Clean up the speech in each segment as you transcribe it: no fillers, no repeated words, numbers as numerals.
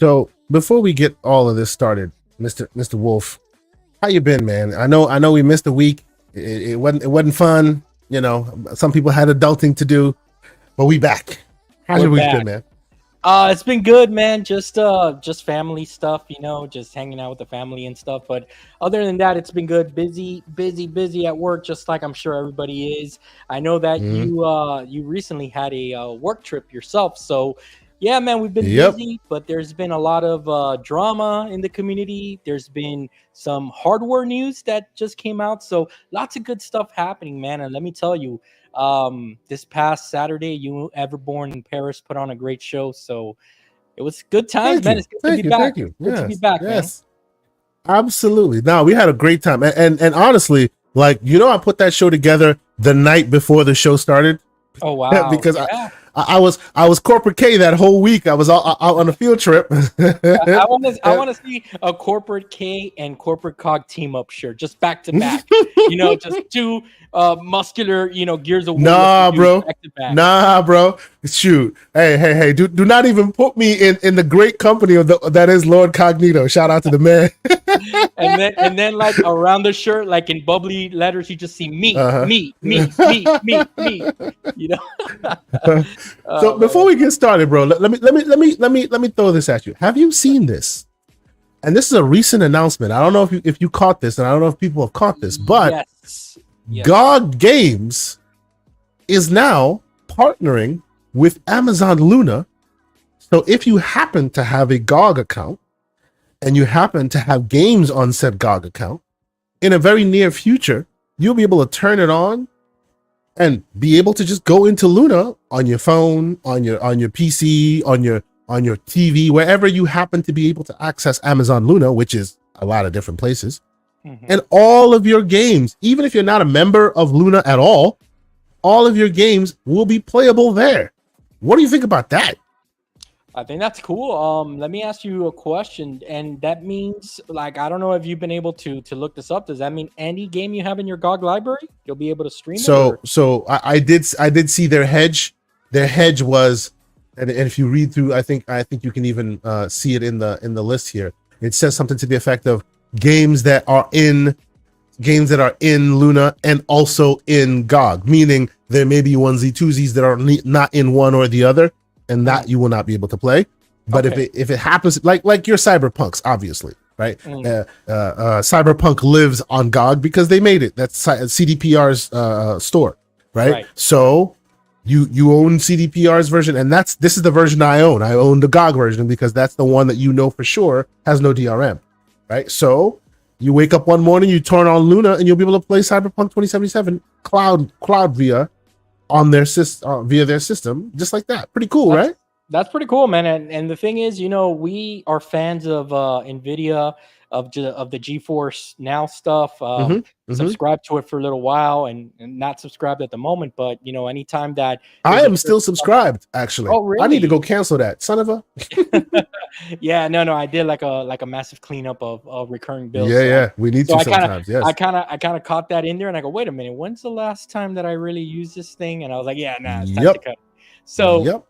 So before we get all of this started, Mr. Wolf, how you been, man? I know we missed a week. It wasn't fun. You know, some people had adulting to do, but we back. How's your week been, man? It's been good, man. Just family stuff, just hanging out with the family and stuff. But other than that, it's been good. Busy at work, just like I'm sure everybody is. I know that you recently had a work trip yourself, so yeah, man, we've been busy. But there's been a lot of drama in the community. There's been some hardware news that just came out, so lots of good stuff happening, man. And let me tell you, this past Saturday, You Everborn in Paris put on a great show, so it was good times, man. It's good to be back. Thank you. Good to be back, man. Absolutely. No, we had a great time, and honestly, like, I put that show together the night before the show started. Oh wow! Because I was corporate K that whole week. I was out on a field trip. I want to see a corporate K and corporate cog team up shirt, just back to back. Just two muscular, gears of war. Nah, bro. Shoot. Hey. Do not even put me in the great company of that is Lord Cognito. Shout out to the man. and then like around the shirt, like in bubbly letters, you just see me. So before we get started, bro, let me throw this at you. Have you seen this? And this is a recent announcement. I don't know if you caught this, and I don't know if people have caught this, but yes. GOG Games is now partnering with Amazon Luna. So if you happen to have a GOG account and you happen to have games on said GOG account, in a very near future, you'll be able to turn it on and be able to just go into Luna on your phone, on your PC, on your TV, wherever you happen to be able to access Amazon Luna, which is a lot of different places. And all of your games, even if you're not a member of Luna at all of your games will be playable there. What do you think about that? I think that's cool. Let me ask you a question, and that means, like, I don't know if you've been able to look this up. Does that mean any game you have in your GOG library, you'll be able to stream it? So I did see their hedge. Their hedge was, and if you read through, I think you can even see it in the list here. It says something to the effect of games that are in Luna and also in GOG, meaning there may be onesie twosies that are not in one or the other, and that you will not be able to play. But if it happens, like your Cyberpunks, obviously, right? Cyberpunk lives on GOG because they made it. That's CDPR's store, right? So you own CDPR's version, and this is the version I own. I own the GOG version because that's the one that for sure has no DRM, right? So you wake up one morning, you turn on Luna, and you'll be able to play Cyberpunk 2077 cloud via on their via their system, just like that. Pretty cool, right? That's pretty cool, man. And the thing is, we are fans of NVIDIA, of the GeForce Now stuff. Subscribed to it for a little while and not subscribed at the moment, but anytime that I am still subscribed, actually. Oh, really? I need to go cancel that, son of a. Yeah, no, I did like a massive cleanup of recurring bills. Yeah, we need to sometimes. Yes, I kind of caught that in there, and I go, wait a minute, when's the last time that I really used this thing? And I was like, yeah, nah, it's time to cut. So,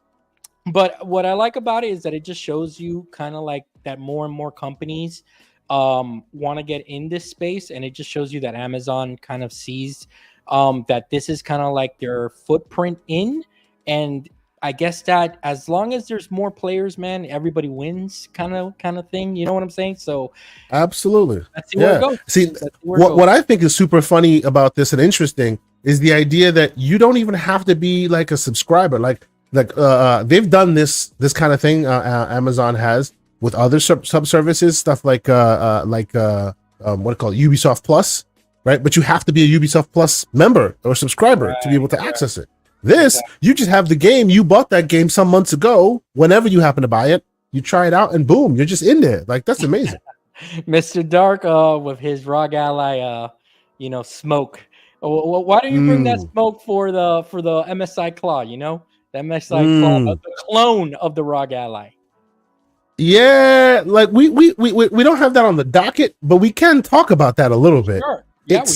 but what I like about it is that it just shows you kind of like that more and more companies want to get in this space, and it just shows you that Amazon kind of sees that this is kind of like their footprint in, and I guess that as long as there's more players, man, everybody wins kind of thing. You know what I'm saying? So absolutely. Let's see where it goes. See, what I think is super funny about this and interesting is the idea that you don't even have to be like a subscriber. Like they've done this kind of thing. Amazon has with other sub services, stuff like what it called Ubisoft Plus, right? But you have to be a Ubisoft Plus member or subscriber to be able to access it. You just have the game. You bought that game some months ago. Whenever you happen to buy it, you try it out, and boom, you're just in there. Like, that's amazing. Mr. Dark, with his ROG Ally, smoke. Why do you bring that smoke for the MSI Claw? The MSI Claw, the clone of the ROG Ally. Yeah, like we don't have that on the docket, but we can talk about that a little bit. Sure. Yeah, it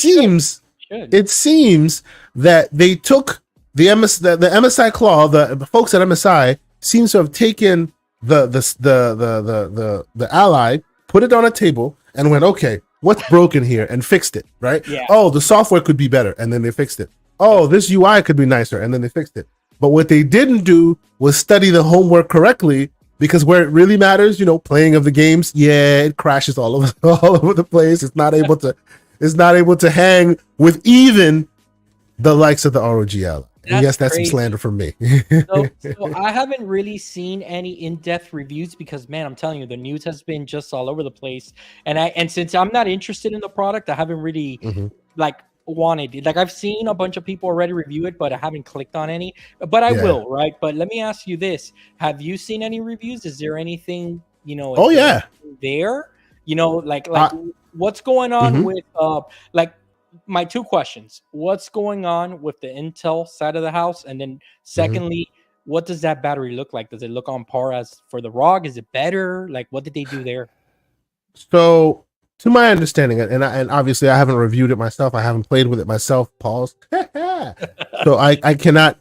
seems that they took the MSI Claw, the folks at MSI seems to have taken the ally put it on a table and went, okay, what's broken here, and fixed it, right? Yeah. Oh, the software could be better, and then they fixed it. Oh, this UI could be nicer, and then they fixed it. But what they didn't do was study the homework correctly, because where it really matters, playing of the games, yeah, it crashes all over all over the place. It's not able to hang with even the likes of the ROG Ally. And yes, that's crazy. some slander from me. So I haven't really seen any in-depth reviews because, man, I'm telling you, the news has been just all over the place. And since I'm not interested in the product, I haven't really wanted it. Like, I've seen a bunch of people already review it, but I haven't clicked on any. But I will, right? But let me ask you this: have you seen any reviews? Is there anything Oh yeah, there? What's going on with my two questions: what's going on with the Intel side of the house, and then secondly, what does that battery look like? Does it look on par as for the ROG? Is it better? Like, what did they do there? So, to my understanding, and obviously I haven't reviewed it myself, I haven't played with it myself. Pause. So I cannot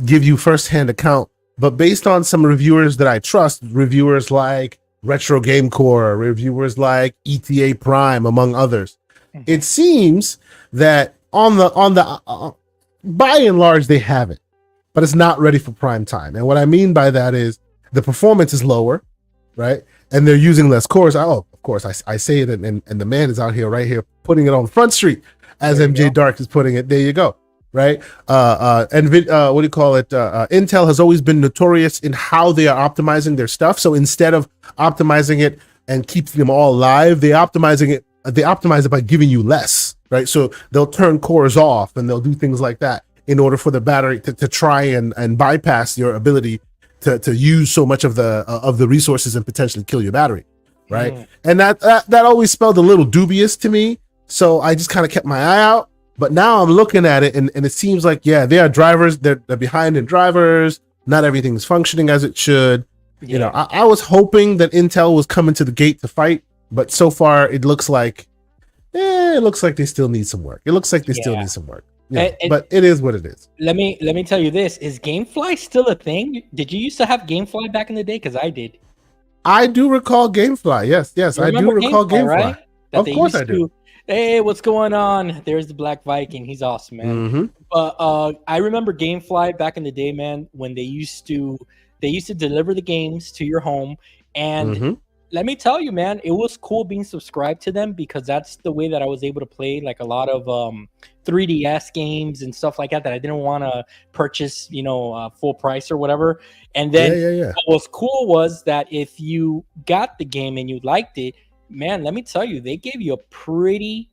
give you firsthand account, but based on some reviewers that I trust, reviewers like Retro Game Core, reviewers like ETA Prime, among others, it seems that on the by and large they have it, but it's not ready for prime time. And what I mean by that is the performance is lower, right? And they're using less cores. Of course, I say it, and the man is out here right here putting it on Front Street, as MJ Dark is putting it. There you go, right? And what do you call it? Intel has always been notorious in how they are optimizing their stuff. So instead of optimizing it and keeping them all live, they optimize it by giving you less, right? So they'll turn cores off and they'll do things like that in order for the battery to try and bypass your ability to use so much of the resources and potentially kill your battery, right? And that always spelled a little dubious to me. So I just kind of kept my eye out. But now I'm looking at it, and it seems like, yeah, they are drivers. They're behind in drivers. Not everything's functioning as it should. Yeah. I was hoping that Intel was coming to the gate to fight, but so far it looks like they still need some work. It looks like they still need some work. Yeah, but it is what it is. Let me tell you this: is GameFly still a thing? Did you used to have GameFly back in the day? Because I did. I do recall GameFly. Yes, I do recall GameFly. Right? Of course, I do. Hey, what's going on? There's the Black Viking. He's awesome, man. But I remember GameFly back in the day, man, when they used to deliver the games to your home, and let me tell you, man, it was cool being subscribed to them, because that's the way that I was able to play like a lot of 3DS games and stuff like that I didn't want to purchase, full price or whatever. And then what was cool was that if you got the game and you liked it, man, let me tell you, they gave you a pretty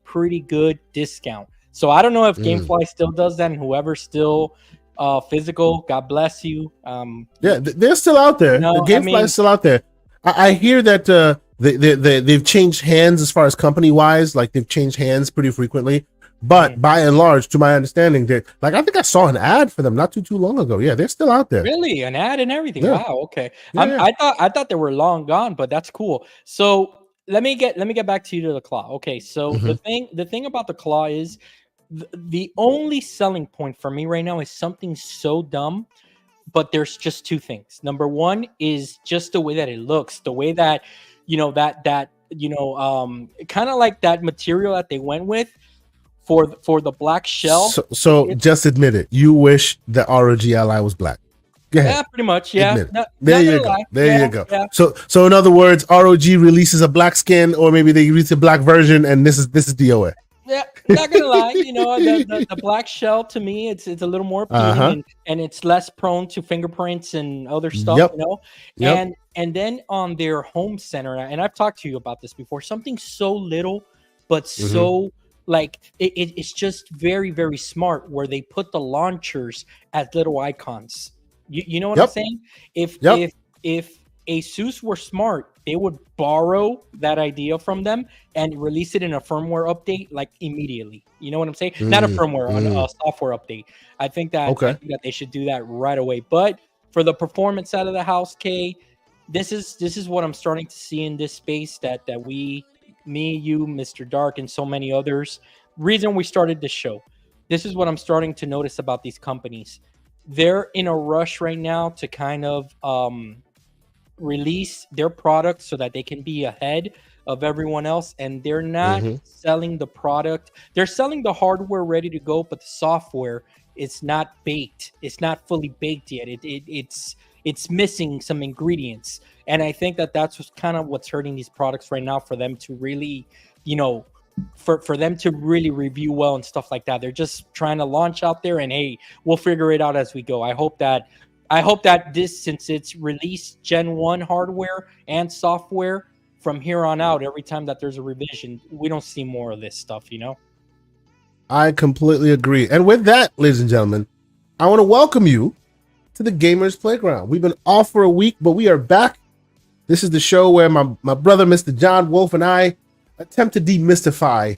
good discount. So I don't know if GameFly still does that, and whoever's still physical, God bless you. They're still out there. The GameFly is still out there. I hear that they've changed hands as far as company wise, like they've changed hands pretty frequently. But by and large, to my understanding, they I think I saw an ad for them not too long ago. Yeah, they're still out there. Really, an ad and everything. Yeah. Wow. Okay. I thought they were long gone, but that's cool. So let me get back to you to the Claw. Okay. So the thing about the Claw is the only selling point for me right now is something so dumb. But there's just two things. Number one is just the way that it looks, the way that, kind of like that material that they went with for the black shell. So just admit it. You wish the ROG Ally was black. Go ahead. Yeah, pretty much. Yeah. There you go. There you go. Yeah. So in other words, ROG releases a black skin, or maybe they release a black version, and this is DOA. Yeah, not gonna lie, the black shell, to me, it's a little more appealing, and it's less prone to fingerprints and other stuff, And then on their home center, and I've talked to you about this before, something so little but so like it's just very, very Smart, where they put the launchers as little icons. You know what I'm saying? If Asus were smart, they would borrow that idea from them and release it in a firmware update like immediately. You know what I'm saying? Not a firmware, a software update. I think that they should do that right away. But for the performance side of the house, Kay, this is what I'm starting to see in this space that me, you, Mr. Dark, and so many others. Reason we started this show. This is what I'm starting to notice about these companies. They're in a rush right now to kind of release their products so that they can be ahead of everyone else, and they're not selling the product. They're selling the hardware ready to go, but the software, it's not baked. It's not fully baked yet. It's missing some ingredients, and I think that's what's hurting these products right now, for them to really, for them to really review well and stuff like that. They're just trying to launch out there, and hey, we'll figure it out as we go. I hope that this, since it's released Gen 1 hardware and software, from here on out, every time that there's a revision, we don't see more of this stuff, I completely agree. And with that, ladies and gentlemen, I want to welcome you to the Gamers Playground. We've been off for a week, but we are back. This is the show where my brother, Mr. John Wolf, and I attempt to demystify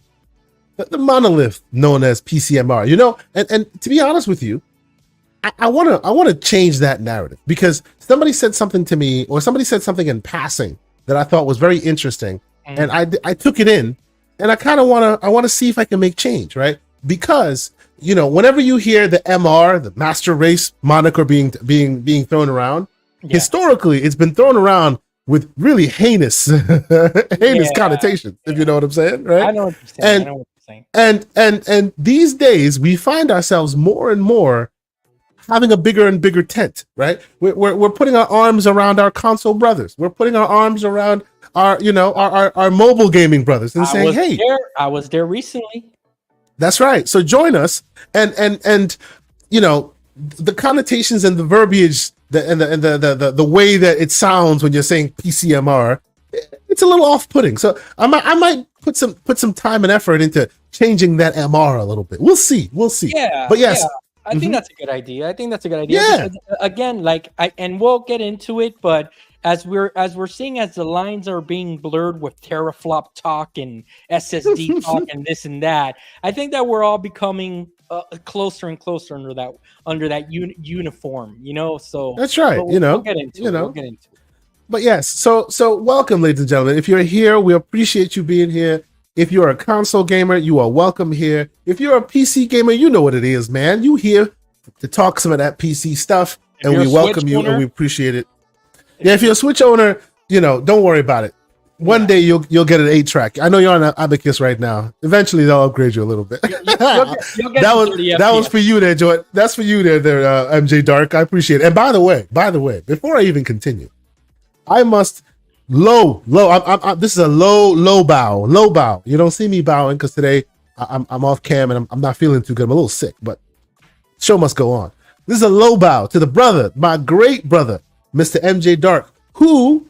the monolith known as PCMR. And to be honest with you, I want to change that narrative, because somebody said something to me, or somebody said something in passing that I thought was very interesting, and I took it in, and I kind of want to see if I can make change, right? Because whenever you hear the MR, the Master Race moniker being thrown around, historically it's been thrown around with really heinous connotations, if you know what I'm saying, right? I know what you're saying. And these days we find ourselves more and more having a bigger and bigger tent, right? We're putting our arms around our console brothers. We're putting our arms around our mobile gaming brothers and saying, "Hey, I was there recently." That's right. So join us, and the connotations and the verbiage and the way that it sounds when you're saying PCMR, it's a little off-putting. So I might put some time and effort into changing that MR a little bit. We'll see. Yeah. But yes. Yeah. I think that's a good idea. Yeah. Because, again, and we'll get into it, but as we're seeing, as the lines are being blurred with teraflop talk and SSD talk and this and that, I think that we're all becoming closer and closer under that uniform, So that's right. We'll get into it. But yes, so welcome, ladies and gentlemen. If you're here, we appreciate you being here. If you're a console gamer, you are welcome here. If you're a PC gamer, you know what it is, man. You here to talk some of that PC stuff, and we welcome you and we appreciate it. Yeah, if you're a Switch owner, don't worry about it. One day you'll get an 8-track. I know you're on an Abacus right now. Eventually they'll upgrade you a little bit. That was for you there, Joy. That's for you there, MJ Dark. I appreciate it. And by the way, before I even continue, I must this is a low bow. You don't see me bowing because today I'm off cam and I'm not feeling too good. I'm a little sick, but show must go on. This is a low bow to the brother, my great brother, Mr. MJ Dark, who,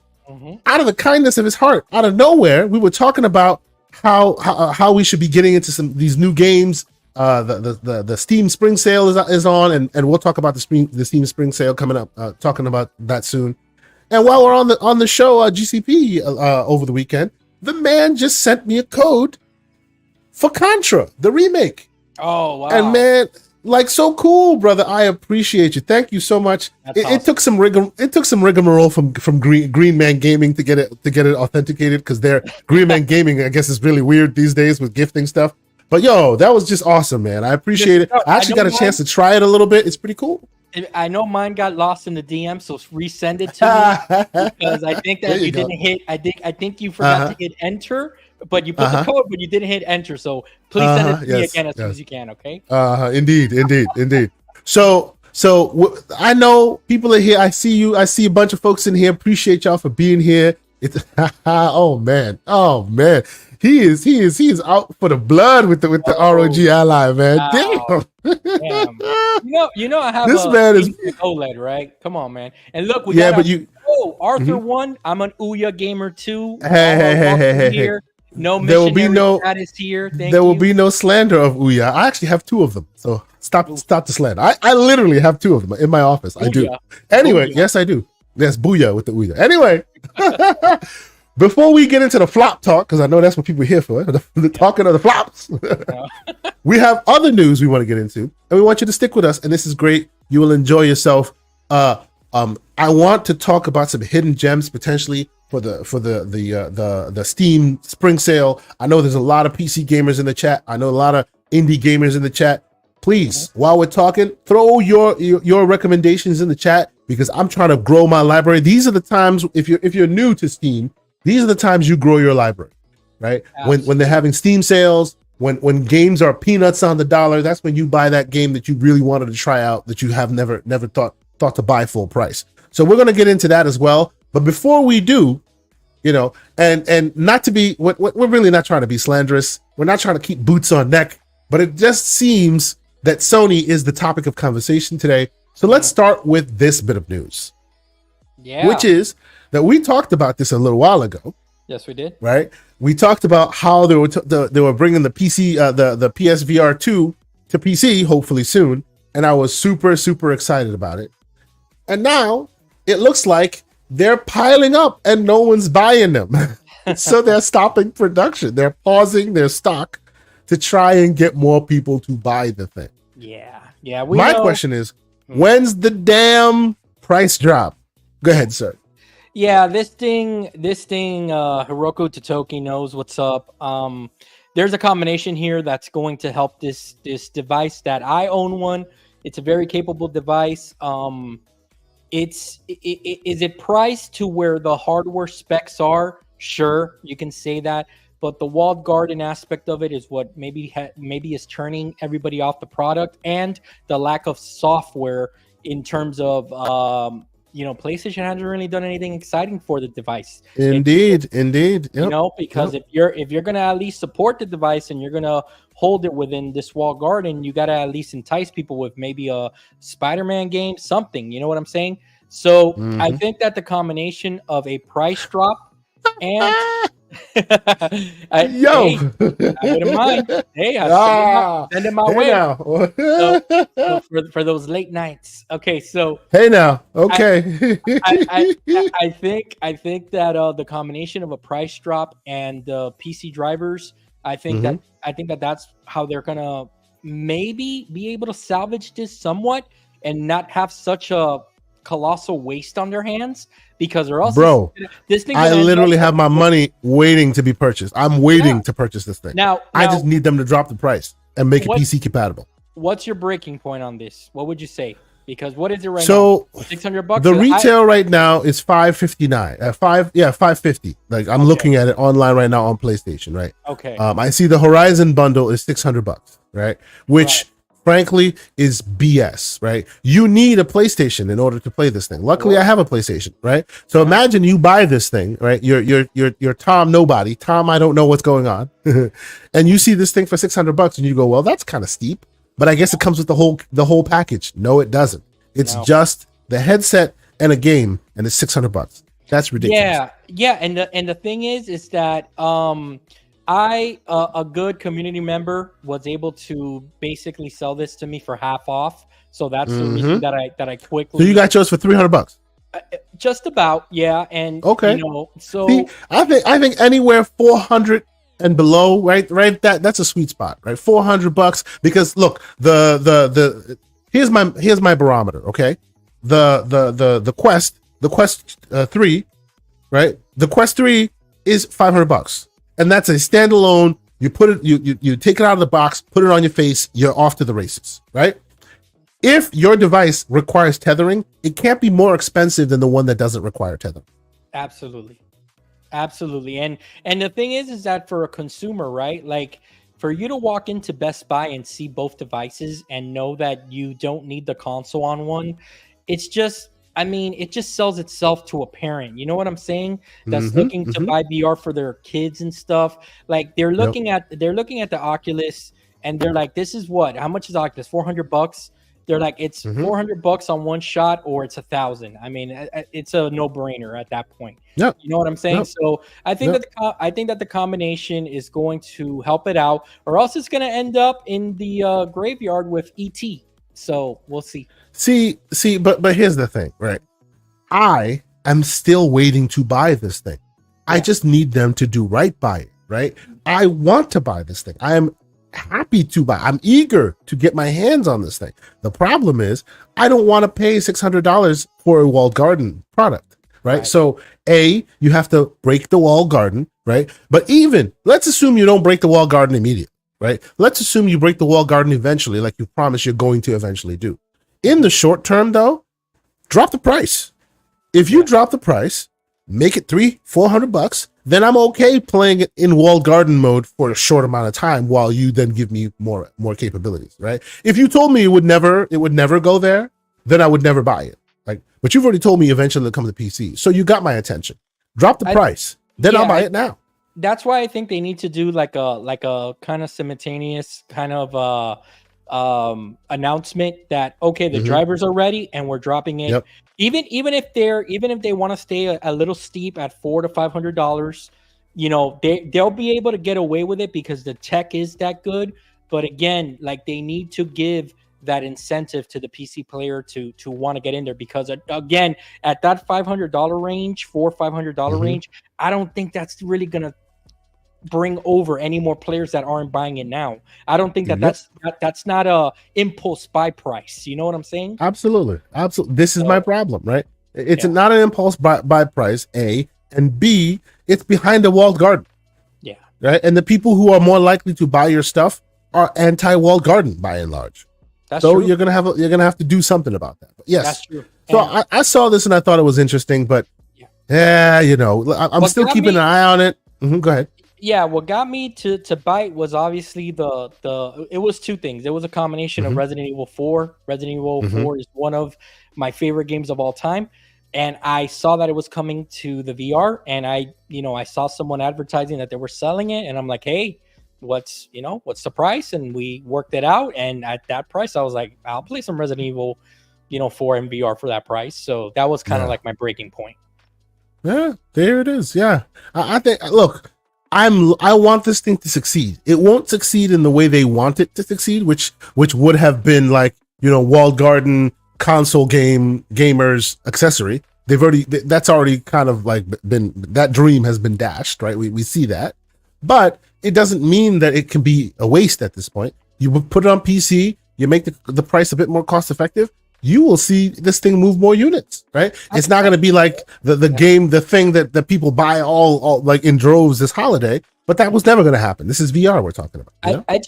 out of the kindness of his heart, out of nowhere, we were talking about how we should be getting into these new games. The Steam Spring Sale is on, and we'll talk about the Steam Spring Sale coming up. Talking about that soon. And while we're on the show, GCP over the weekend, the man just sent me a code for Contra, the remake. Oh wow! And man, so cool, brother. I appreciate you. Thank you so much. It took some rigmarole from Green Man Gaming to get it authenticated, because their Green Man Gaming, I guess, is really weird these days with gifting stuff. But yo, that was just awesome, man. I appreciate it. I actually got a chance to try it a little bit. It's pretty cool. I know mine got lost in the DM, so resend it to me, because I think that you didn't hit. I think you forgot to hit enter, but you put the code, but you didn't hit enter. So please send it to me again as soon as you can. Okay. Indeed. So I know people are here. I see you. I see a bunch of folks in here. Appreciate y'all for being here. It's oh man. He is out for the blood with the ROG Ally, man. Wow. Damn. You know I have this man is OLED, right? Come on, man. And look, we got Arthur 1. I'm an Ouya gamer 2. Hey. Here. No missionary status here. There will be no slander of Ouya. I actually have 2 of them, so stop the slander. I literally have 2 of them in my office. Booyah. I do. Anyway, Booyah. Yes, I do. Yes, booyah with the Ouya. Anyway. Before we get into the flop talk, because I know that's what people are here for, the talking of the flops, we have other news we want to get into, and we want you to stick with us. And this is great; you will enjoy yourself. I want to talk about some hidden gems potentially for the Steam Spring Sale. I know there's a lot of PC gamers in the chat. I know a lot of indie gamers in the chat. Please, while we're talking, throw your recommendations in the chat. because I'm trying to grow my library. These are the times, if you're new to Steam, these are the times you grow your library, right? When they're having Steam sales, when games are peanuts on the dollar, that's when you buy that game that you really wanted to try out, that you have never thought to buy full price. So we're going to get into that as well. But before we do, you know, and not to be, we're really not trying to be slanderous. We're not trying to keep boots on neck, but it just seems that Sony is the topic of conversation today. So let's start with this bit of news. Yeah. Which is that we talked about this a little while ago. Yes, we did. Right? We talked about how they were bringing the PC, the PSVR2 to PC, hopefully soon. And I was super, super excited about it. And now it looks like they're piling up and no one's buying them. So they're stopping production. They're pausing their stock to try and get more people to buy the thing. Yeah. Yeah. My question is, when's the damn price drop? Go ahead, sir. Yeah, this thing, Hiroko Totoki knows what's up. There's a combination here that's going to help this device that I own one. It's a very capable device. Is it priced to where the hardware specs are? Sure, you can say that. But the walled garden aspect of it is what maybe is turning everybody off the product, and the lack of software in terms of PlayStation hasn't really done anything exciting for the device. Indeed. Yep. You know, because if you're gonna at least support the device and you're gonna hold it within this walled garden, you gotta at least entice people with maybe a Spider-Man game, something. You know what I'm saying? So I think that the combination of a price drop and I wouldn't mind. Hey, send it my way. So for those late nights. Okay, so hey now. Okay. I think that the combination of a price drop and the PC drivers, I think that's how they're gonna maybe be able to salvage this somewhat and not have such a colossal waste on their hands, because or else this thing I literally have my money waiting to be purchased. I'm waiting to purchase this thing. Now I just need them to drop the price and make it PC compatible. What's your breaking point on this? What would you say? Because what is it right now? $600. The retail right now is $559. $550. Like I'm looking at it online right now on PlayStation, right? Okay. I see the Horizon bundle is $600, right? Which frankly is BS, right? You need a PlayStation in order to play this thing. Luckily, I have a PlayStation, right? So imagine you buy this thing, right? You're Tom Nobody. Tom, I don't know what's going on. And you see this thing for $600 and you go, well, that's kind of steep. But I guess it comes with the whole package. No, it doesn't. It's just the headset and a game, and it's $600. That's ridiculous. Yeah. And the thing is that a good community member was able to basically sell this to me for half off. So that's the reason that I quickly. So you got yours for $300? Just about, yeah. And okay, so see, I think anywhere 400 and below, right? That's a sweet spot, right? $400, because look, here's my barometer, okay? The Quest 3, right? The Quest 3 is $500. And that's a standalone. You put it, you take it out of the box, put it on your face, you're off to the races, right? If your device requires tethering, it can't be more expensive than the one that doesn't require tethering. Absolutely. And the thing is that for a consumer, right? Like for you to walk into Best Buy and see both devices and know that you don't need the console on one, it just sells itself to a parent. You know what I'm saying? That's looking to buy VR for their kids and stuff. Like they're looking at the Oculus and they're like, this is what? How much is Oculus? $400? They're like, it's $400 on one shot, or it's $1,000. I mean, it's a no-brainer at that point. Yep. You know what I'm saying? Yep. So I think that the combination is going to help it out, or else it's going to end up in the graveyard with ET. So we'll see. But here's the thing, right? I am still waiting to buy this thing. Yeah. I just need them to do right by it, right? I want to buy this thing. I am happy to buy. I'm eager to get my hands on this thing. The problem is I don't want to pay $600 for a walled garden product, right? So you have to break the walled garden, right? But even let's assume you don't break the walled garden immediately, right? Let's assume you break the walled garden eventually, like you promised you're going to eventually do. In the short term, though, drop the price. If you drop the price, make it $300-400, then I'm okay playing it in walled garden mode for a short amount of time while you then give me more capabilities, right? If you told me it would never go there, then I would never buy it. Like, but you've already told me eventually it'll come to PC, so you got my attention. Drop the price, then I'll buy it now. That's why I think they need to do like a kind of simultaneous kind of announcement that okay, the drivers are ready and we're dropping it. Even if they want to stay a little steep at $400 to $500, you know, they'll be able to get away with it because the tech is that good. But again, like they need to give that incentive to the PC player to want to get in there, because again, at that $500 range, $400-500 range, I don't think that's really gonna bring over any more players that aren't buying it now. I don't think that's not a impulse buy price. You know what I'm saying? Absolutely. This is my problem, right? It's not an impulse buy price, A, and B, it's behind a walled garden. Yeah. Right? And the people who are more likely to buy your stuff are anti-walled garden by and large. That's so true. you're gonna have to do something about that. But yes. That's true. So I saw this and I thought it was interesting, but you know, I'm still keeping an eye on it. Go ahead. Yeah, what got me to bite was obviously it was two things. It was a combination of Resident Evil 4. Resident Evil 4 is one of my favorite games of all time. And I saw that it was coming to the VR, and I saw someone advertising that they were selling it, and I'm like, hey, what's the price? And we worked it out, and at that price, I was like, I'll play some Resident Evil, 4 in VR for that price. So that was kind of like my breaking point. Yeah, there it is. Yeah, I think. Look, I want this thing to succeed. It won't succeed in the way they want it to succeed, which would have been like, walled garden console gamers accessory. That's already kind of like been, that dream has been dashed, right? We see that, but it doesn't mean that it can be a waste at this point. You put it on PC, you make the price a bit more cost effective, you will see this thing move more units, right? It's not going to be like the thing that people buy all like in droves this holiday, but that was never going to happen. This is VR we're talking about. I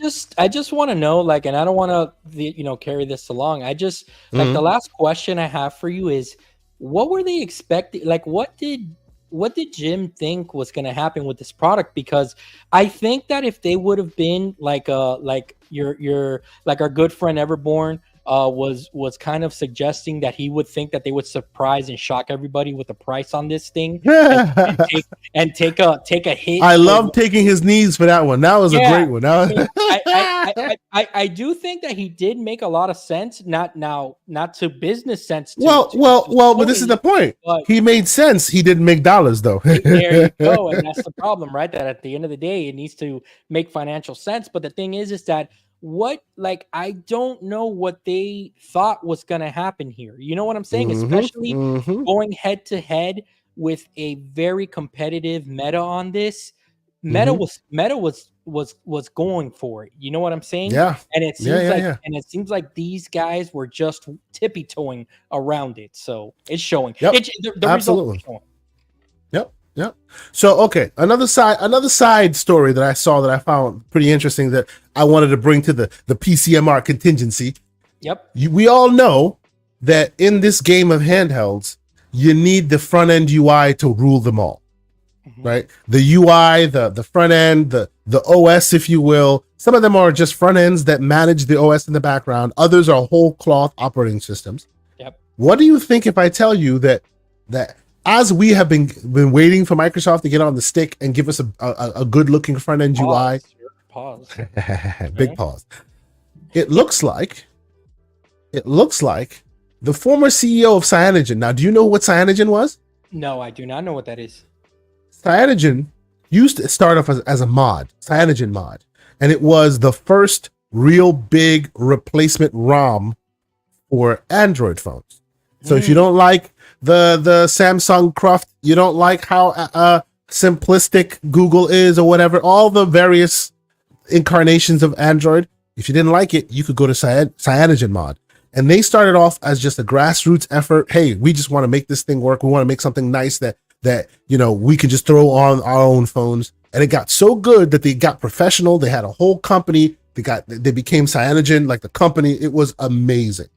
just want to know, like, and I don't want to, carry this along. I just like the last question I have for you is, what were they expecting? Like, what did Jim think was going to happen with this product? Because I think that if they would have been like your like our good friend Everborn was kind of suggesting that he would think that they would surprise and shock everybody with the price on this thing and take a hit. I love taking his knees for that one. That was a great one. I do think that he did make a lot of sense. Not to business sense. But this is the point. He made sense. He didn't make dollars though. There you go, and that's the problem, right? That at the end of the day, it needs to make financial sense. But the thing is that I don't know what they thought was going to happen here. You know what I'm saying? Especially going head to head with a very competitive meta on this. Meta was going for it. You know what I'm saying? Yeah. And it seems like these guys were just tippy toeing around it. So it's showing. Yep. The Absolutely. Results are showing. Yep. So, okay, another side story that I saw that I found pretty interesting that I wanted to bring to the PCMR contingency. Yep. We all know that in this game of handhelds, you need the front end UI to rule them all, right? The UI, the front end, the OS, if you will. Some of them are just front ends that manage the OS in the background. Others are whole cloth operating systems. Yep. What do you think if I tell you that as we have been waiting for Microsoft to get on the stick and give us a good looking front end UI. Pause. Big pause. It looks like the former CEO of Cyanogen. Now, do you know what Cyanogen was? No, I do not know what that is. Cyanogen used to start off as a mod, Cyanogen mod, and it was the first real big replacement ROM for Android phones. So if you don't like the Samsung Cruft, you don't like how simplistic Google is or whatever, all the various incarnations of Android, if you didn't like it, you could go to Cyanogen mod. And they started off as just a grassroots effort. Hey, we just want to make this thing work. We want to make something nice that we can just throw on our own phones. And it got so good that they got professional. They had a whole company. They became Cyanogen, like the company. It was amazing.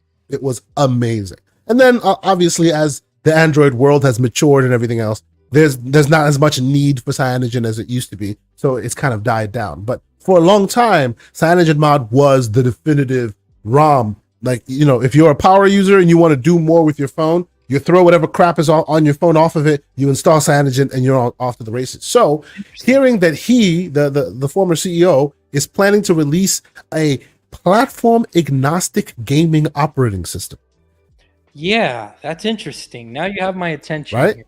And then obviously, as the Android world has matured and everything else, there's not as much need for Cyanogen as it used to be, so it's kind of died down. But for a long time, CyanogenMod was the definitive ROM. Like, you know, if you're a power user and you want to do more with your phone, you throw whatever crap is on your phone off of it, you install Cyanogen, and you're off to the races. So hearing that he, the former CEO, is planning to release a platform-agnostic gaming operating system. Yeah, that's interesting. Now you have my attention. Right? Here.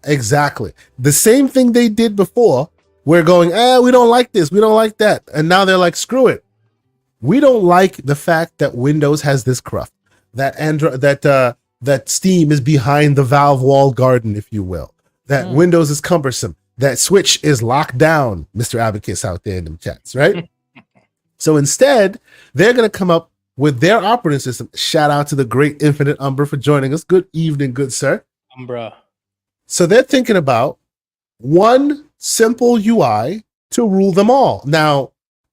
Exactly. The same thing they did before. We're going, we don't like this, we don't like that. And now they're like, screw it. We don't like the fact that Windows has this cruft, that Android, that Steam is behind the Valve walled garden, if you will, that Windows is cumbersome, that Switch is locked down, Mr. Abacus out there in the chats, right? So instead, they're going to come up with their operating system. Shout out to the great Infinite Umbra for joining us. Good evening, good sir. Umbra. So they're thinking about one simple UI to rule them all. Now,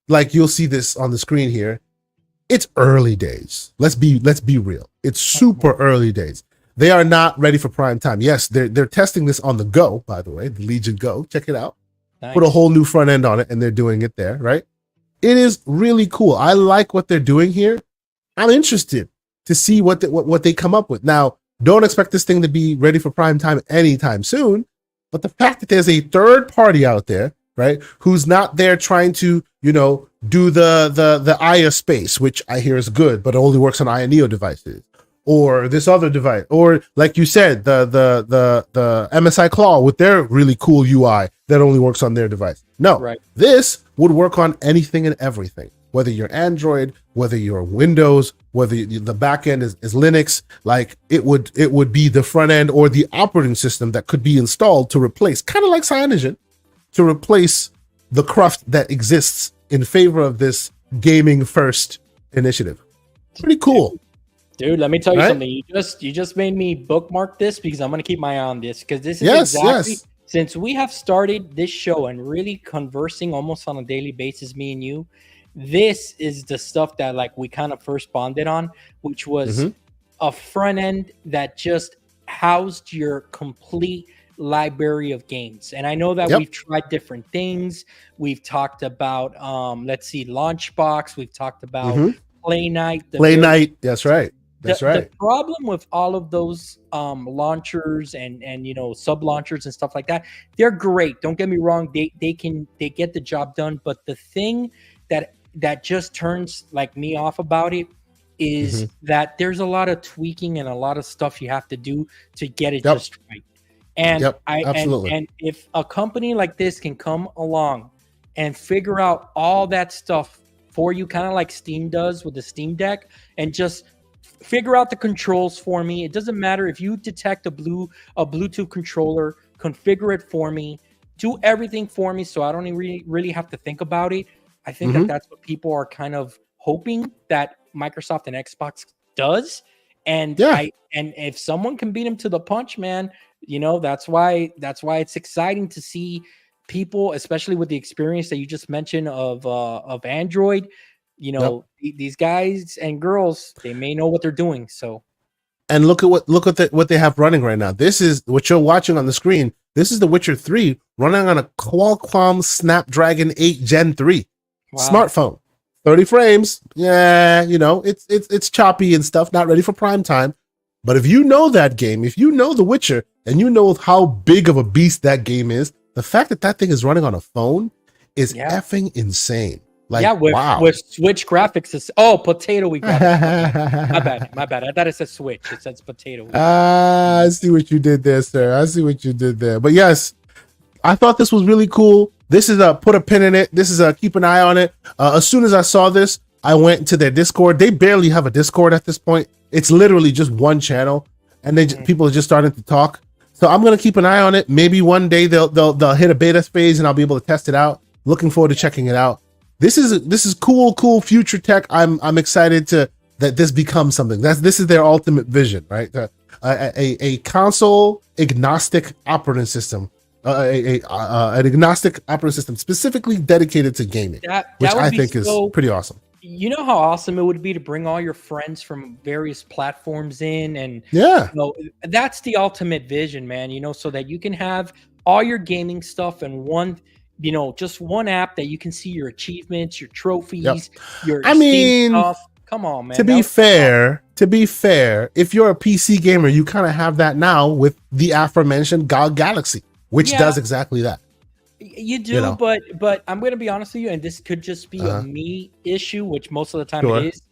like you'll see this on the screen here, it's early days. Let's be real. It's super early days. They are not ready for prime time. Yes, they're testing this on the Go, by the way, the Legion Go. Check it out. Nice. Put a whole new front end on it, and they're doing it there, right? It is really cool. I like what they're doing here. I'm interested to see what they come up with. Now, don't expect this thing to be ready for prime time anytime soon, but the fact that there's a third party out there, right, who's not there trying to, you know, do the Aya space, which I hear is good, but it only works on Aya Neo devices, or this other device, or like you said, the MSI Claw with their really cool UI that only works on their device. No, right. This would work on anything and everything, whether you're Android, whether you're Windows, whether the back end is Linux. Like it would be the front end or the operating system that could be installed to replace, kind of like Cyanogen, to replace the cruft that exists in favor of this gaming first initiative. Pretty cool. Dude, let me tell you something. You just made me bookmark this because I'm gonna keep my eye on this, because this is exactly since we have started this show and really conversing almost on a daily basis, me and you, this is the stuff that like we kind of first bonded on, which was a front end that just housed your complete library of games. And I know that we've tried different things. We've talked about Launchbox, we've talked about Play Night. That's right. The problem with all of those launchers and you know, sub launchers and stuff like that, they're great. Don't get me wrong, they get the job done. But the thing that just turns like me off about it is that there's a lot of tweaking and a lot of stuff you have to do to get it just right. And and if a company like this can come along and figure out all that stuff for you, kind of like Steam does with the Steam Deck, and just figure out the controls for me. It doesn't matter if you detect a Bluetooth controller, configure it for me, do everything for me, so I don't really have to think about it. I think that's what people are kind of hoping that Microsoft and Xbox does. And and if someone can beat them to the punch, man, you know, that's why it's exciting to see people, especially with the experience that you just mentioned of Android. You know, these guys and girls, they may know what they're doing. So, and look at what they have running right now. This is what you're watching on the screen. This is The Witcher 3 running on a Qualcomm Snapdragon 8 Gen 3 smartphone. 30 frames. Yeah, you know, it's choppy and stuff, not ready for prime time. But if you know that game, if you know The Witcher, and you know how big of a beast that game is, the fact that thing is running on a phone is effing insane. Like, with Switch graphics. Potato Week. My bad. I thought it said Switch. It says Potato Week. I see what you did there, sir. I see what you did there. But yes, I thought this was really cool. This is put a pin in it. This is keep an eye on it. As soon as I saw this, I went into their Discord. They barely have a Discord at this point. It's literally just one channel, and people are just starting to talk. So I'm gonna keep an eye on it. Maybe one day they'll hit a beta phase, and I'll be able to test it out. Looking forward to checking it out. This is cool future tech. I'm excited that this becomes something. This is their ultimate vision, right? A console agnostic operating system, an agnostic operating system specifically dedicated to gaming, which I think is pretty awesome. You know how awesome it would be to bring all your friends from various platforms in, and Yeah. that's the ultimate vision, man. So that you can have all your gaming stuff in one, just one app that you can see your achievements, your Yep. trophies, your I Steam mean, stuff. Come on, man. to be fair, if you're a PC gamer, you kind of have that now with the aforementioned GOG Galaxy, which does exactly that. You do, but I'm gonna be honest with you, and this could just be a me issue, which most of the time it is.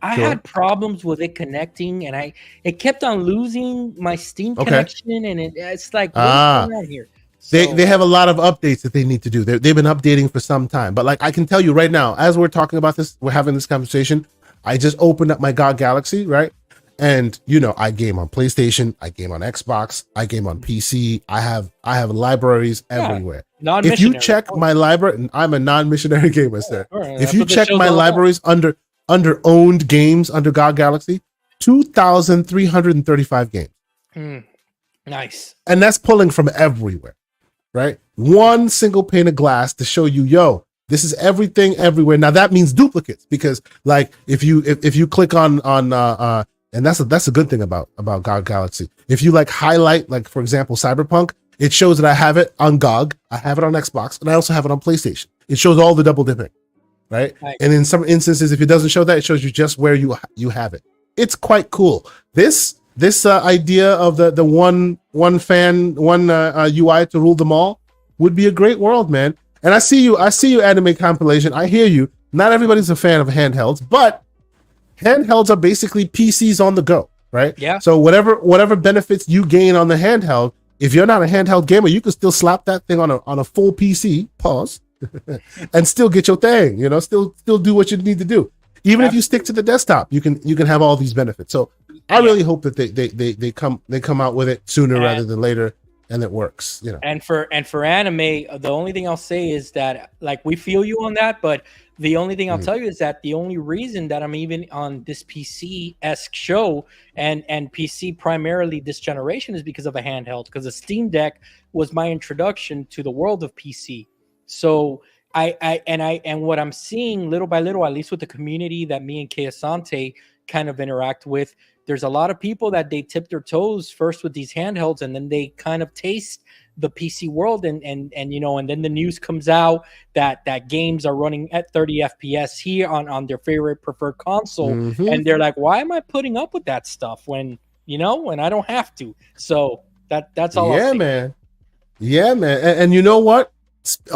I had problems with it connecting, and it kept on losing my Steam connection, and it's like, what's going on here? They have a lot of updates that they need to do. They've been updating for some time, but like I can tell you right now, as we're talking about this, we're having this conversation. I just opened up my GOG Galaxy, right? And I game on PlayStation, I game on Xbox, I game on PC. I have libraries everywhere. If you check my library, I'm a non-missionary gamer, sir. Right, if you check my libraries under owned games under GOG Galaxy, 2,335 games. Nice. And that's pulling from everywhere, right? One single pane of glass to show you, this is everything everywhere. Now that means duplicates, because like if you click on and that's a good thing about GOG Galaxy. If you like highlight, like for example, Cyberpunk, it shows that I have it on GOG, I have it on Xbox, and I also have it on PlayStation. It shows all the double dipping, right? And in some instances, if it doesn't show that, it shows you just where you have it. It's quite cool. This idea of the one UI to rule them all would be a great world, man. And I see you anime compilation. I hear you. Not everybody's a fan of handhelds, but handhelds are basically PCs on the go, right? Yeah. So whatever benefits you gain on the handheld, if you're not a handheld gamer, you can still slap that thing on a full PC, pause, and still get your thing. Still do what you need to do. Even if you stick to the desktop, you can have all these benefits. So I really hope that they come out with it sooner rather than later, and it works. And for anime, the only thing I'll say is that, like, we feel you on that, but the only thing I'll tell you is that the only reason that I'm even on this PC-esque show and PC primarily this generation is because of a handheld, because the Steam Deck was my introduction to the world of PC. So and what I'm seeing little by little, at least with the community that me and Kay Asante kind of interact with, there's a lot of people that they tip their toes first with these handhelds, and then they kind of taste the PC world, and then the news comes out that games are running at 30 FPS here on their favorite preferred console, and they're like, why am I putting up with that stuff when I don't have to? So that's all. Yeah, man. And you know what?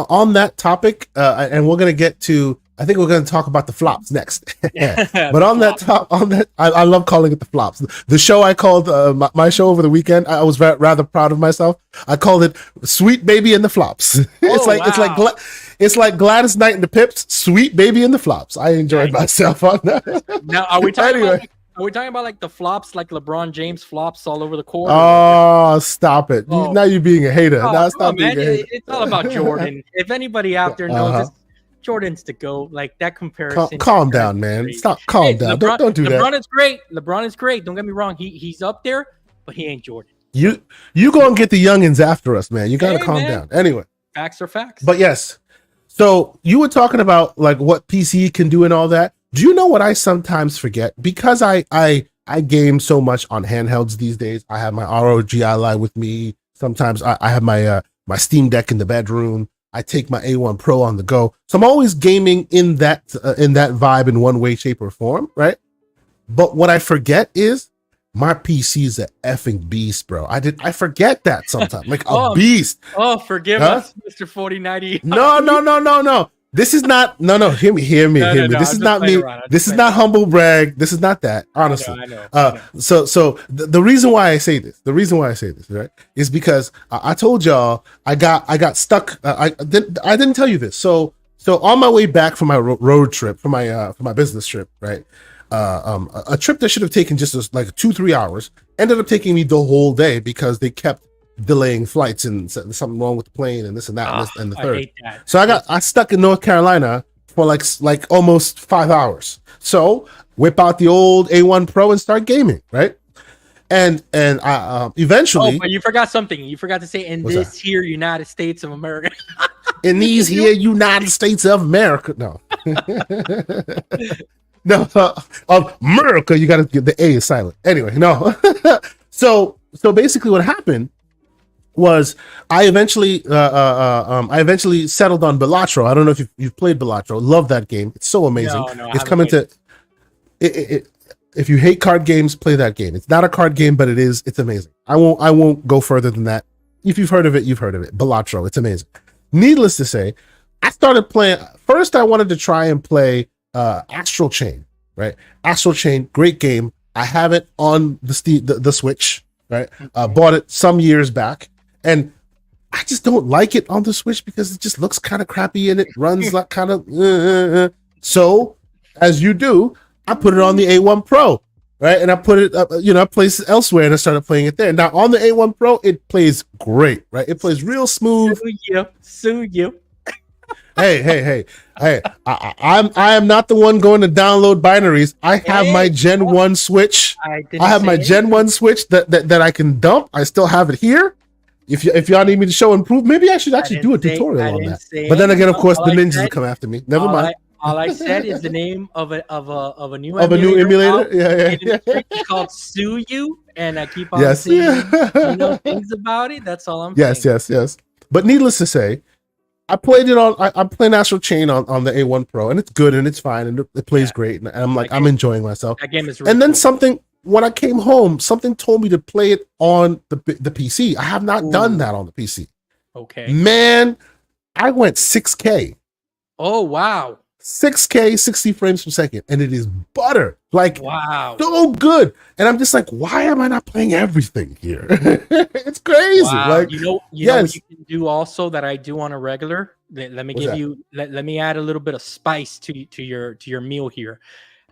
On that topic, and we're gonna get to. I think we're going to talk about the flops next. But on that, I love calling it the flops. The show I called my show over the weekend, I was rather proud of myself. I called it "Sweet Baby and the Flops." It's like Gladys Knight and the Pips, "Sweet Baby and the Flops." I enjoyed myself on that. Now, are we talking about like the flops, like LeBron James flops all over the court? Oh, stop it! Now you're being a hater. Stop being a hater. It's all about Jordan. If anybody out there knows this, Jordan's the GOAT. Like, that comparison. Calm down, man. Stop. Calm down. LeBron, don't do that. LeBron is great. Don't get me wrong. He's up there, but he ain't Jordan. You gonna get the youngins after us, man. You gotta calm down. Anyway, facts are facts. But yes, so you were talking about like what PC can do and all that. Do you know what I sometimes forget? Because I game so much on handhelds these days. I have my ROG Ally with me. Sometimes I have my Steam Deck in the bedroom. I take my A1 Pro on the go. So I'm always gaming in that vibe in one way, shape, or form, right? But what I forget is my PC is an effing beast, bro. I forget that sometimes. Like a beast. Oh, forgive us, Mr. 4090. No. This is not hear me. This is not me. This is not humble brag. This is not that, honestly. I know. So the reason why I say this, right, is because I told y'all I got stuck. I didn't tell you this. So on my way back from my road trip, for my business trip, right, a trip that should have taken just like 2-3 hours ended up taking me the whole day because they kept delaying flights and something wrong with the plane and this and that and the third. So I stuck in North Carolina for like almost 5 hours. So whip out the old A1 Pro and start gaming, right? And I eventually. Oh, but you forgot something. You forgot to say in this here United States of America. in these here United States of America. No. No, of America, you got to get the A is silent. Anyway, no. So basically what happened was I eventually settled on Balatro. I don't know if you've played Balatro. Love that game. It's so amazing. No, it's coming to it. If you hate card games, play that game. It's not a card game, but it's amazing. I won't go further than that. If you've heard of it, you've heard of it. Balatro, it's amazing. Needless to say, I started playing. First, I wanted to try and play Astral Chain, right? Astral Chain, great game. I have it on the Switch, right? Bought it some years back, and I just don't like it on the Switch because it just looks kind of crappy and it runs like kind of. So, as you do, I put it on the A1 Pro, right? And I put it up, places elsewhere, and I started playing it there. Now on the A1 Pro, it plays great, right? It plays real smooth. Sue you. Hey! I am not the one going to download binaries. I have my Gen 1 Switch. I have my Gen 1 Switch that I can dump. I still have it here. If y'all need me to show and prove, maybe I should actually do a tutorial on that. But then again, of course, the ninjas will come after me. Never mind. All I said is the name of a new emulator. Yeah. It's called Sue You, and I keep on saying things about it. That's all I'm saying. Yes. But needless to say, I played it on. I'm playing Astral Chain on the A1 Pro, and it's good and it's fine and it plays great. And I'm enjoying myself. That game is really and then cool. When I came home, something told me to play it on the PC. I have not done that on the PC. Okay, man, I went 6K. Oh wow. 6K, 60 frames per second, and it is butter. Like, wow, so good. And I'm just like, why am I not playing everything here? It's crazy. Wow. Like, you know what you can do also that I do on a regular. Let me give you. Let me add a little bit of spice to your meal here.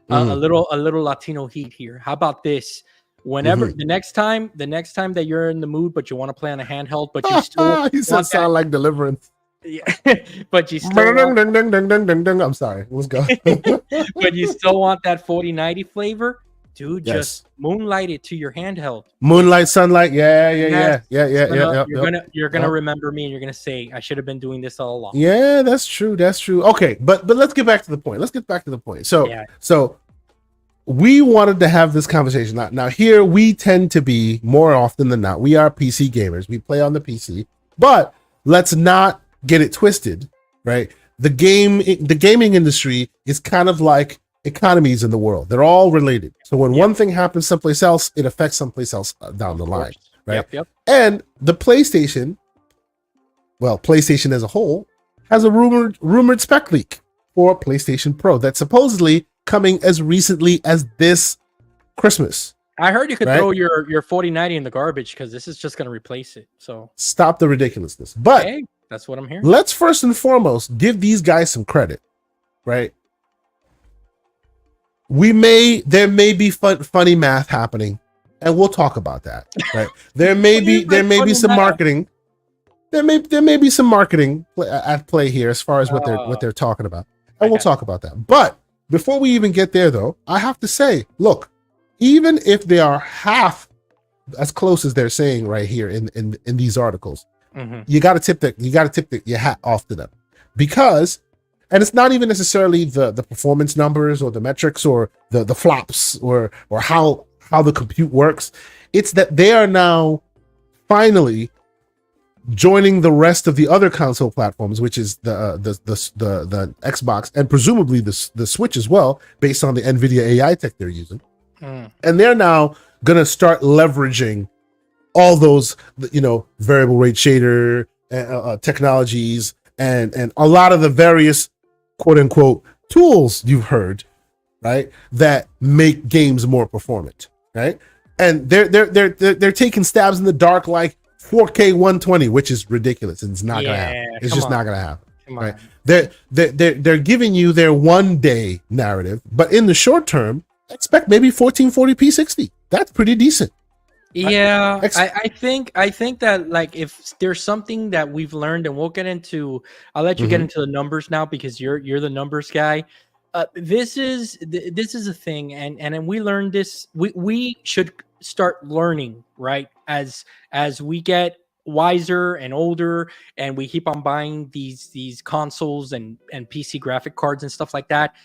A little Latino heat here. How about this? Whenever the next time that you're in the mood, but you want to play on a handheld, but you still you sound like Deliverance. Yeah, but you still I'm sorry. Let's go. But you still want that 4090 flavor, dude. Yes. Just moonlight it to your handheld. Moonlight, sunlight. Yeah. You're gonna remember me, and you're gonna say I should have been doing this all along. Yeah, that's true. Okay, but let's get back to the point. So we wanted to have this conversation. Now here we tend to be more often than not. We are PC gamers. We play on the PC, but let's not get it twisted, right? The gaming industry is kind of like economies in the world. They're all related. So when one thing happens someplace else, it affects someplace else down the line, right? Yep. And the PlayStation as a whole, has a rumored spec leak for PlayStation Pro that's supposedly coming as recently as this Christmas. I heard you could throw your 4090 in the garbage because this is just going to replace it. So stop the ridiculousness. But that's what I'm hearing. Let's first and foremost give these guys some credit, right? There may be funny math happening, and we'll talk about that. Right? There may be some marketing. There may be some marketing at play here as far as what they're talking about, and we'll talk about that. But before we even get there, though, I have to say, look, even if they are half as close as they're saying right here in these articles, you got to tip your hat off to them, because, and it's not even necessarily the performance numbers or the metrics or the flops or how the compute works. It's that they are now finally joining the rest of the other console platforms, which is the Xbox and presumably the Switch as well, based on the NVIDIA AI tech they're using. And they're now gonna start leveraging all those, variable rate shader technologies and a lot of the various quote unquote tools you've heard, right, that make games more performant, right? And they're taking stabs in the dark like 4K 120, which is ridiculous, and it's not gonna happen. It's just not gonna happen. Right? They're giving you their 1 day narrative, but in the short term, expect maybe 1440p 60. That's pretty decent. Yeah, I think that, like, if there's something that we've learned, and we'll get into, I'll let you get into the numbers now because you're the numbers guy. This is a thing, and we learned this. We should start learning, right, as we get wiser and older, and we keep on buying these consoles and PC graphic cards and stuff like that.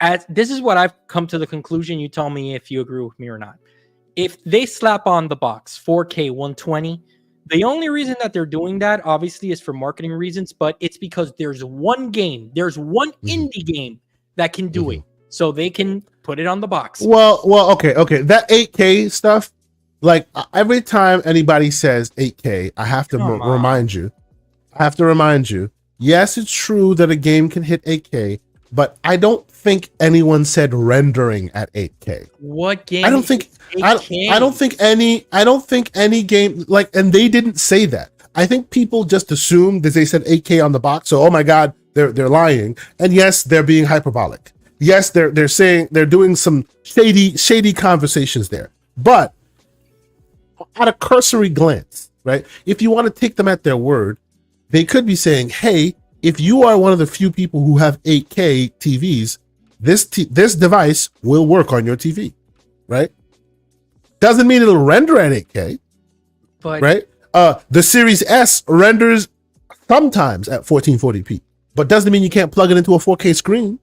As this is what I've come to the conclusion. You tell me if you agree with me or not. If they slap on the box 4K 120, the only reason that they're doing that obviously is for marketing reasons, but it's because there's one indie game that can do it, so they can put it on the box. Well, okay. That 8K stuff, like every time anybody says 8K, I have to remind you. Yes, it's true that a game can hit 8K, but I don't think anyone said rendering at 8K. What game? I don't think any game, like, and they didn't say that. I think people just assumed that they said 8K on the box. So, oh my God, they're lying. And yes, they're being hyperbolic. Yes, they're saying they're doing some shady conversations there. But at a cursory glance, right? If you want to take them at their word, they could be saying, hey, if you are one of the few people who have 8K TVs, this device will work on your TV, right? Doesn't mean it'll render at 8K, but right? The Series S renders sometimes at 1440p, but doesn't mean you can't plug it into a 4K screen.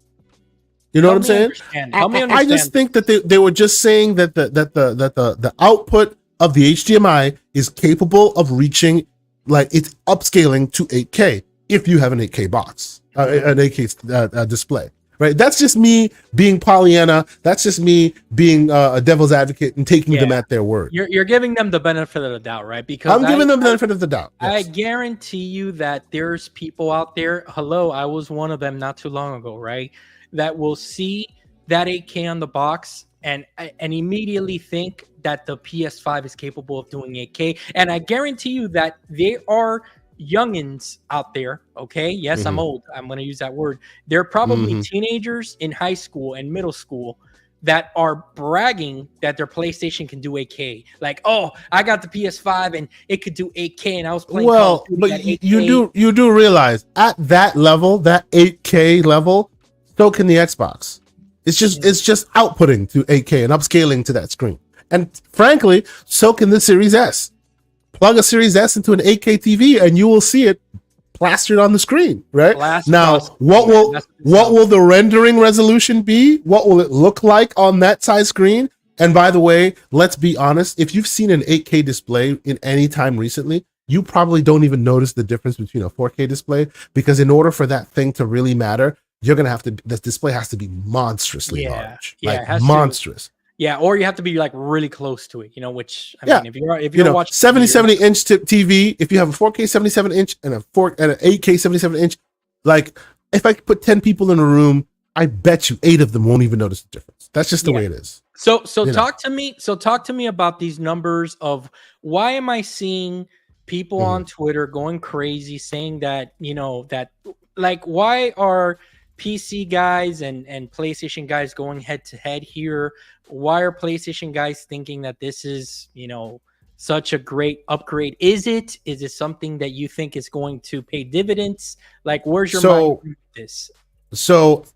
You know what I'm saying? I just think that they were just saying that the output of the HDMI is capable of reaching, like, it's upscaling to 8K if you have an 8K box, an 8K display. Right, that's just me being Pollyanna. That's just me being a devil's advocate and taking them at their word. You're giving them the benefit of the doubt, right? Because I'm giving them the benefit of the doubt. Yes. I guarantee you that there's people out there. Hello, I was one of them not too long ago, right? That will see that 8K on the box and immediately think that the PS5 is capable of doing 8K. And I guarantee you that they are youngins out there, okay? Yes, I'm old. I'm going to use that word. They're probably teenagers in high school and middle school that are bragging that their PlayStation can do 8K. Like, oh, I got the PS5 and it could do 8K, and I was playing. Well, but you do realize at that level, that 8K level, so can the Xbox. It's just outputting to 8K and upscaling to that screen. And frankly, so can the Series S. Plug a Series S into an 8K TV and you will see it plastered on the screen, right? Now, what will the rendering resolution be? What will it look like on that size screen? And by the way, let's be honest, if you've seen an 8K display in any time recently, you probably don't even notice the difference between a 4K display, because in order for that thing to really matter, you're going to have to, the display has to be monstrously large, like monstrous. Yeah, or you have to be like really close to it, you know, which I mean, if you're watching 70 inch TV, if you have a 4K 77 inch and an 8K 77 inch, like if I put 10 people in a room, I bet you 8 of them won't even notice the difference. That's just the way it is. So talk to me about these numbers of why am I seeing people on Twitter going crazy saying that, you know, that like why are PC guys and PlayStation guys going head to head here? Why are PlayStation guys thinking that this is, you know, such a great upgrade? Is it something that you think is going to pay dividends? Like, where's your mind with this? So,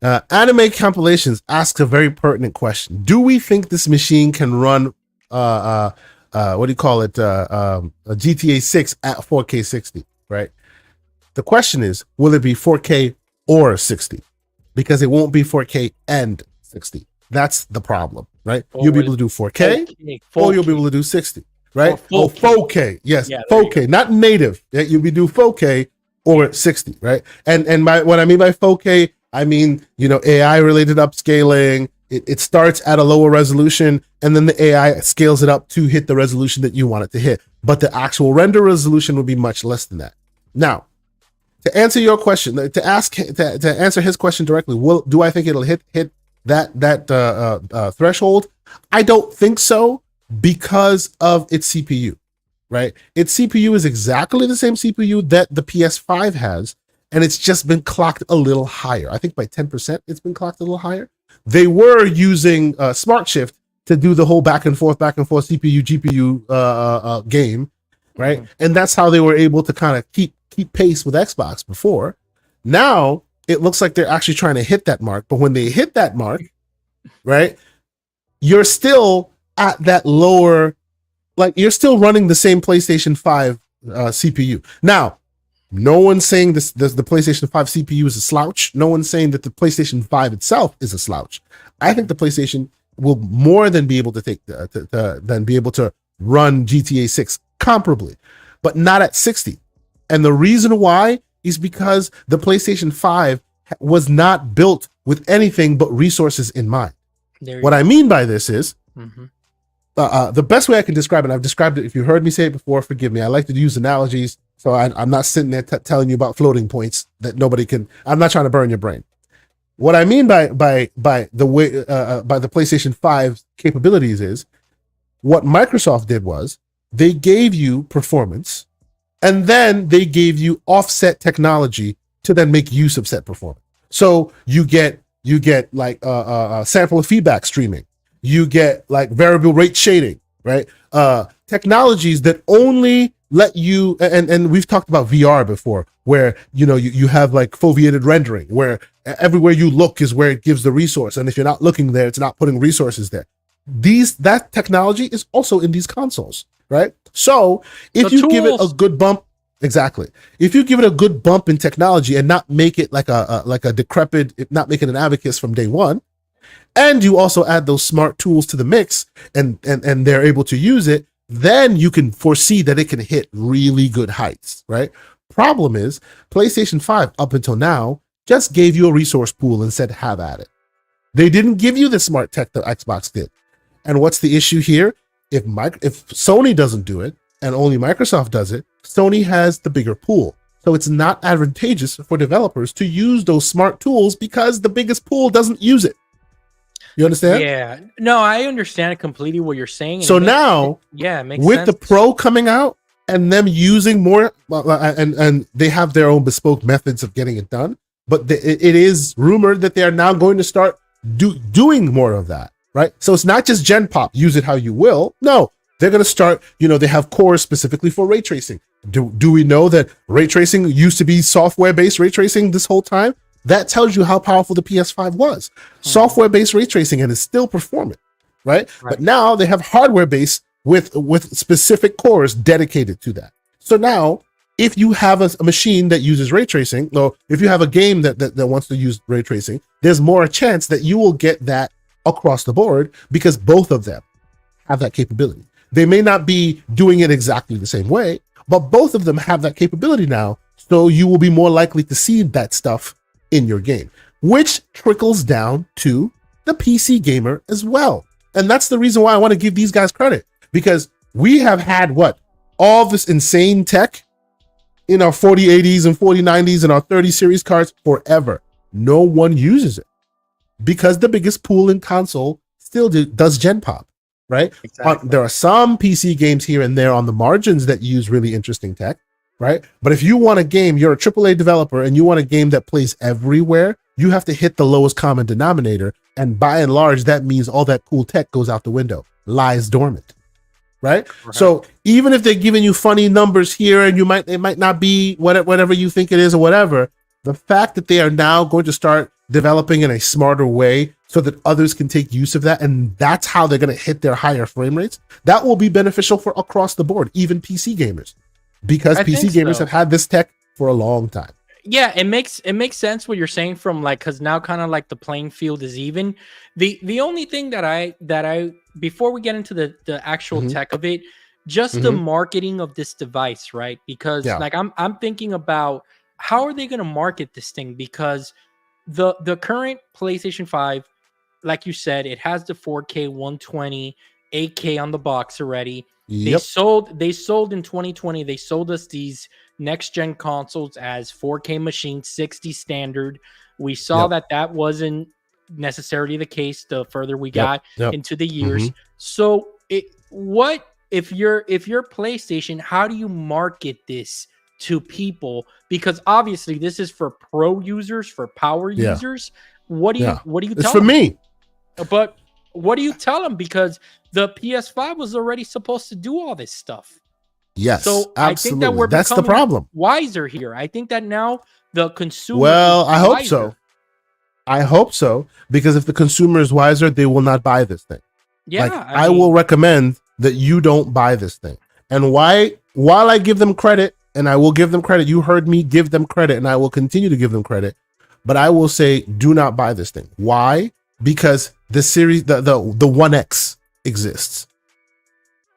Anime Compilations asks a very pertinent question. Do we think this machine can run, what do you call it, a GTA 6 at 4K 60, right? The question is, will it be 4K or 60? Because it won't be 4K and 60. That's the problem, right? You'll be able to do 4K, or you'll be able to do 60, right? Oh, 4K. Yes, 4K, not native. Yeah, you'll be do 4K or 60, right? And what I mean by 4K, I mean, you know, AI related upscaling. It starts at a lower resolution, and then the AI scales it up to hit the resolution that you want it to hit. But the actual render resolution will be much less than that. Now, to answer your question, to answer his question directly, do I think it'll hit that threshold? I don't think so, because of its CPU, right? Its CPU is exactly the same CPU that the PS5 has, and it's just been clocked a little higher. I think by 10% it's been clocked a little higher. They were using Smart Shift to do the whole back and forth CPU GPU game, right? And that's how they were able to kind of keep pace with Xbox before. Now it looks like they're actually trying to hit that mark, but when they hit that mark, right, you're still at that lower like you're still running the same PlayStation 5 CPU. Now, no one's saying this the PlayStation 5 CPU is a slouch. No one's saying that the PlayStation 5 itself is a slouch. I think the PlayStation will more than be able to take than be able to run GTA 6 comparably, but not at 60. And the reason why is because the PlayStation 5 was not built with anything but resources in mind. What I mean by this is, the best way I can describe it, I've described it, if you heard me say it before, forgive me. I like to use analogies, so I'm not sitting there telling you about floating points that nobody can, I'm not trying to burn your brain. What I mean by the way, by the PlayStation 5's capabilities is, what Microsoft did was, they gave you performance, and then they gave you offset technology to then make use of said performance. So you get like sample feedback streaming, you get like variable rate shading, right? Technologies that only let you, and we've talked about VR before, where you have like foveated rendering, where everywhere you look is where it gives the resource, and if you're not looking there, it's not putting resources there. That technology is also in these consoles, right? So if you give it a good bump, exactly. If you give it a good bump in technology and not make it like a decrepit, not make it an abacus from day one, and you also add those smart tools to the mix, and they're able to use it, then you can foresee that it can hit really good heights, right? Problem is, PlayStation 5 up until now just gave you a resource pool and said, have at it. They didn't give you the smart tech that Xbox did. And what's the issue here? If Sony doesn't do it and only Microsoft does it, Sony has the bigger pool. So it's not advantageous for developers to use those smart tools because the biggest pool doesn't use it. You understand? Yeah. No, I understand completely what you're saying. So now, it makes with sense. the Pro coming out and them using more, and they have their own bespoke methods of getting it done, but it is rumored that they are now going to start doing more of that, right? So it's not just Gen Pop, use it how you will. No, they're going to start, they have cores specifically for ray tracing. Do we know that ray tracing used to be software-based ray tracing this whole time? That tells you how powerful the PS5 was. Software-based ray tracing, and it's still performant, right? But now they have hardware-based with specific cores dedicated to that. So now, if you have a machine that uses ray tracing, or if you have a game that wants to use ray tracing, there's more a chance that you will get that across the board because both of them have that capability. They may not be doing it exactly the same way, but both of them have that capability now, so you will be more likely to see that stuff in your game, which trickles down to the PC gamer as well. And that's the reason why I want to give these guys credit, because we have had all this insane tech in our 4080s and 4090s and our 30 series cards forever. No one uses it because the biggest pool in console still does Gen Pop, right? Exactly. There are some PC games here and there on the margins that use really interesting tech, right? But if you want a game, you're a AAA developer and you want a game that plays everywhere, you have to hit the lowest common denominator. And by and large, that means all that cool tech goes out the window, lies dormant, right? So even if they're giving you funny numbers here and it might not be whatever you think it is or whatever, the fact that they are now going to start developing in a smarter way so that others can take use of that, and that's how they're going to hit their higher frame rates, that will be beneficial for across the board, even PC gamers. Because PC gamers have had this tech for a long time. Yeah, it makes sense what you're saying from because now kind of like the playing field is even. The only thing that I before we get into the actual tech of it, just the marketing of this device, right? Because I'm thinking about how are they going to market this thing, because the current PlayStation 5, like you said, it has the 4K 120 8K on the box already. Yep. They sold in 2020. They sold us these next gen consoles as 4K machines, 60 standard. We saw that wasn't necessarily the case the further we got into the years. So what if you're PlayStation, how do you market this to people? Because obviously this is for pro users, for power users. What do you tell them? It's for me. But what do you tell them? Because the PS5 was already supposed to do all this stuff. Yes, so absolutely. I think that we're that's the problem. Wiser here. I think that now the consumer. Well, I hope so. I hope so, because if the consumer is wiser, they will not buy this thing. Yeah, I will recommend that you don't buy this thing. And why, while I give them credit, and I will give them credit, you heard me give them credit, and I will continue to give them credit, but I will say, do not buy this thing. Why? Because the series, the 1X exists,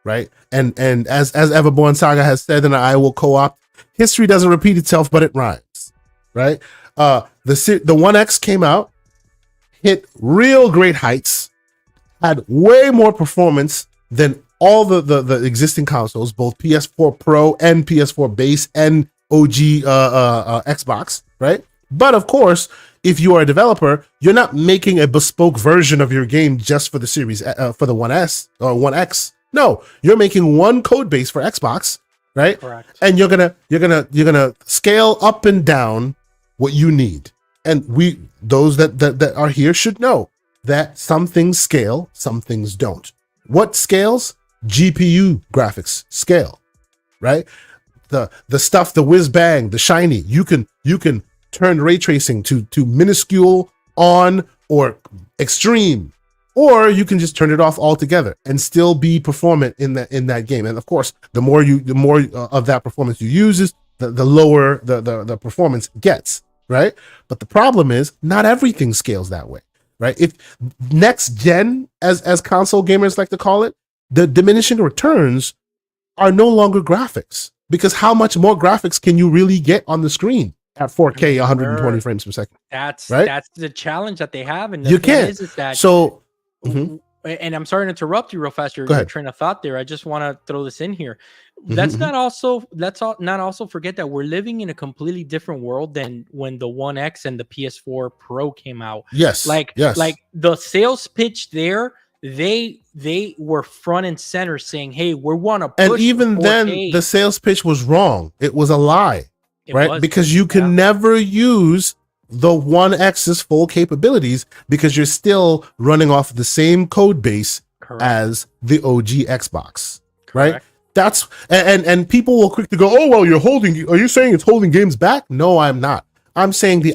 right? And as Everborn Saga has said, and I will co-opt, history doesn't repeat itself, but it rhymes, right? The 1X came out, hit real great heights, had way more performance than all the existing consoles, both PS4 Pro and PS4 base and OG Xbox, right? But of course, if you are a developer, you're not making a bespoke version of your game just for the series, for the 1S or 1X. No, you're making one code base for Xbox, right? Correct. And you're gonna scale up and down what you need. And those that are here should know that some things scale, some things don't. What scales? GPU graphics scale, right? The stuff, the whiz bang, the shiny, you can turn ray tracing to minuscule on or extreme, or you can just turn it off altogether and still be performant in that game. And of course, the more of that performance you use, the lower the performance gets, right? But the problem is not everything scales that way, right? If next gen, as console gamers like to call it, the diminishing returns are no longer graphics, because how much more graphics can you really get on the screen at 4K 120 frames per second? That's right? That's the challenge that they have, and the You thing can't. is that So, mhm. and I'm sorry to interrupt you real fast. Your train of thought there. I just want to throw this in here. Let's not also forget that we're living in a completely different world than when the 1X and the PS4 Pro came out. Yes. Like the sales pitch there, they were front and center saying, "Hey, we want to push." And even 4K. then, the sales pitch was wrong. It was a lie, right? Because you can never use the 1X's full capabilities because you're still running off the same code base as the OG Xbox, right? That's and people will quickly go, "Oh well, are you saying it's holding games back?" No, I'm not. I'm saying the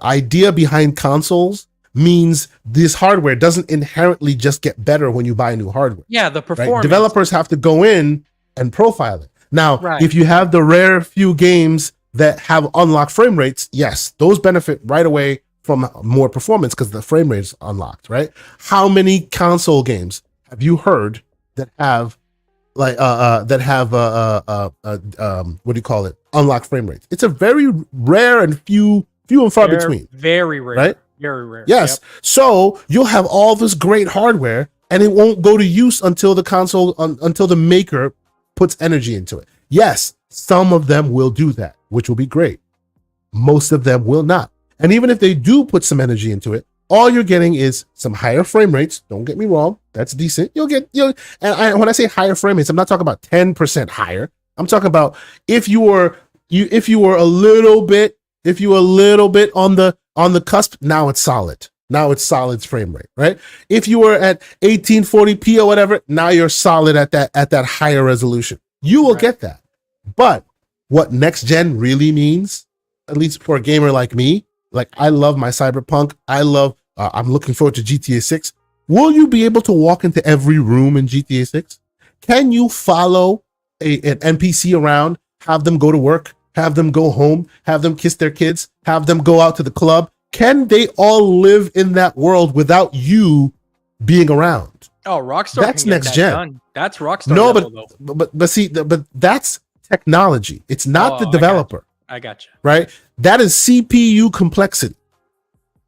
idea behind consoles means this hardware doesn't inherently just get better when you buy new hardware. Yeah, the performance. Right? Developers have to go in and profile it. Now, if you have the rare few games that have unlocked frame rates, yes, those benefit right away from more performance because the frame rate is unlocked, right? How many console games have you heard that have what do you call it? Unlocked frame rates. It's a very rare and few and far between. Very rare. Right? Very rare. Yes. Yep. So you'll have all this great hardware and it won't go to use until the console, until the maker puts energy into it. Yes, some of them will do that, which will be great. Most of them will not. And even if they do put some energy into it, all you're getting is some higher frame rates. Don't get me wrong. That's decent. When I say higher frame rates, I'm not talking about 10% higher. I'm talking about if you were a little bit on the cusp, now it's solid. Now it's solid frame rate, right? If you were at 1840p or whatever, now you're solid at that higher resolution. You will get that. But what next gen really means, at least for a gamer like me, like I love my Cyberpunk. I'm looking forward to GTA 6. Will you be able to walk into every room in GTA 6? Can you follow an NPC around, have them go to work, have them go home, have them kiss their kids, have them go out to the club? Can they all live in that world without you being around? Oh, Rockstar. That's next gen. Done. That's Rockstar. No, but that's technology. It's not the developer. I got you. Right? That is CPU complexity.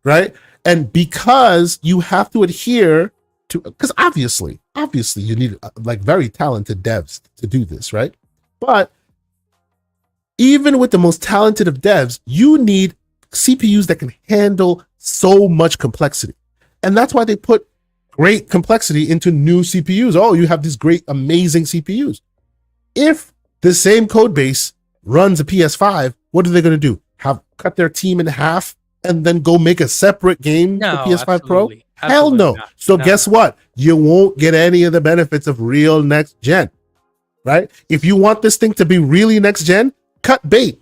Right? And because you have to adhere to, because obviously you need like very talented devs to do this, right? But even with the most talented of devs, you need CPUs that can handle so much complexity. And that's why they put great complexity into new CPUs. Oh, you have these great, amazing CPUs. If the same code base runs a PS5, what are they going to do? Cut their team in half and then go make a separate game for PS5 Pro? Hell no. Not. So guess what? You won't get any of the benefits of real next gen, right? If you want this thing to be really next gen, cut bait.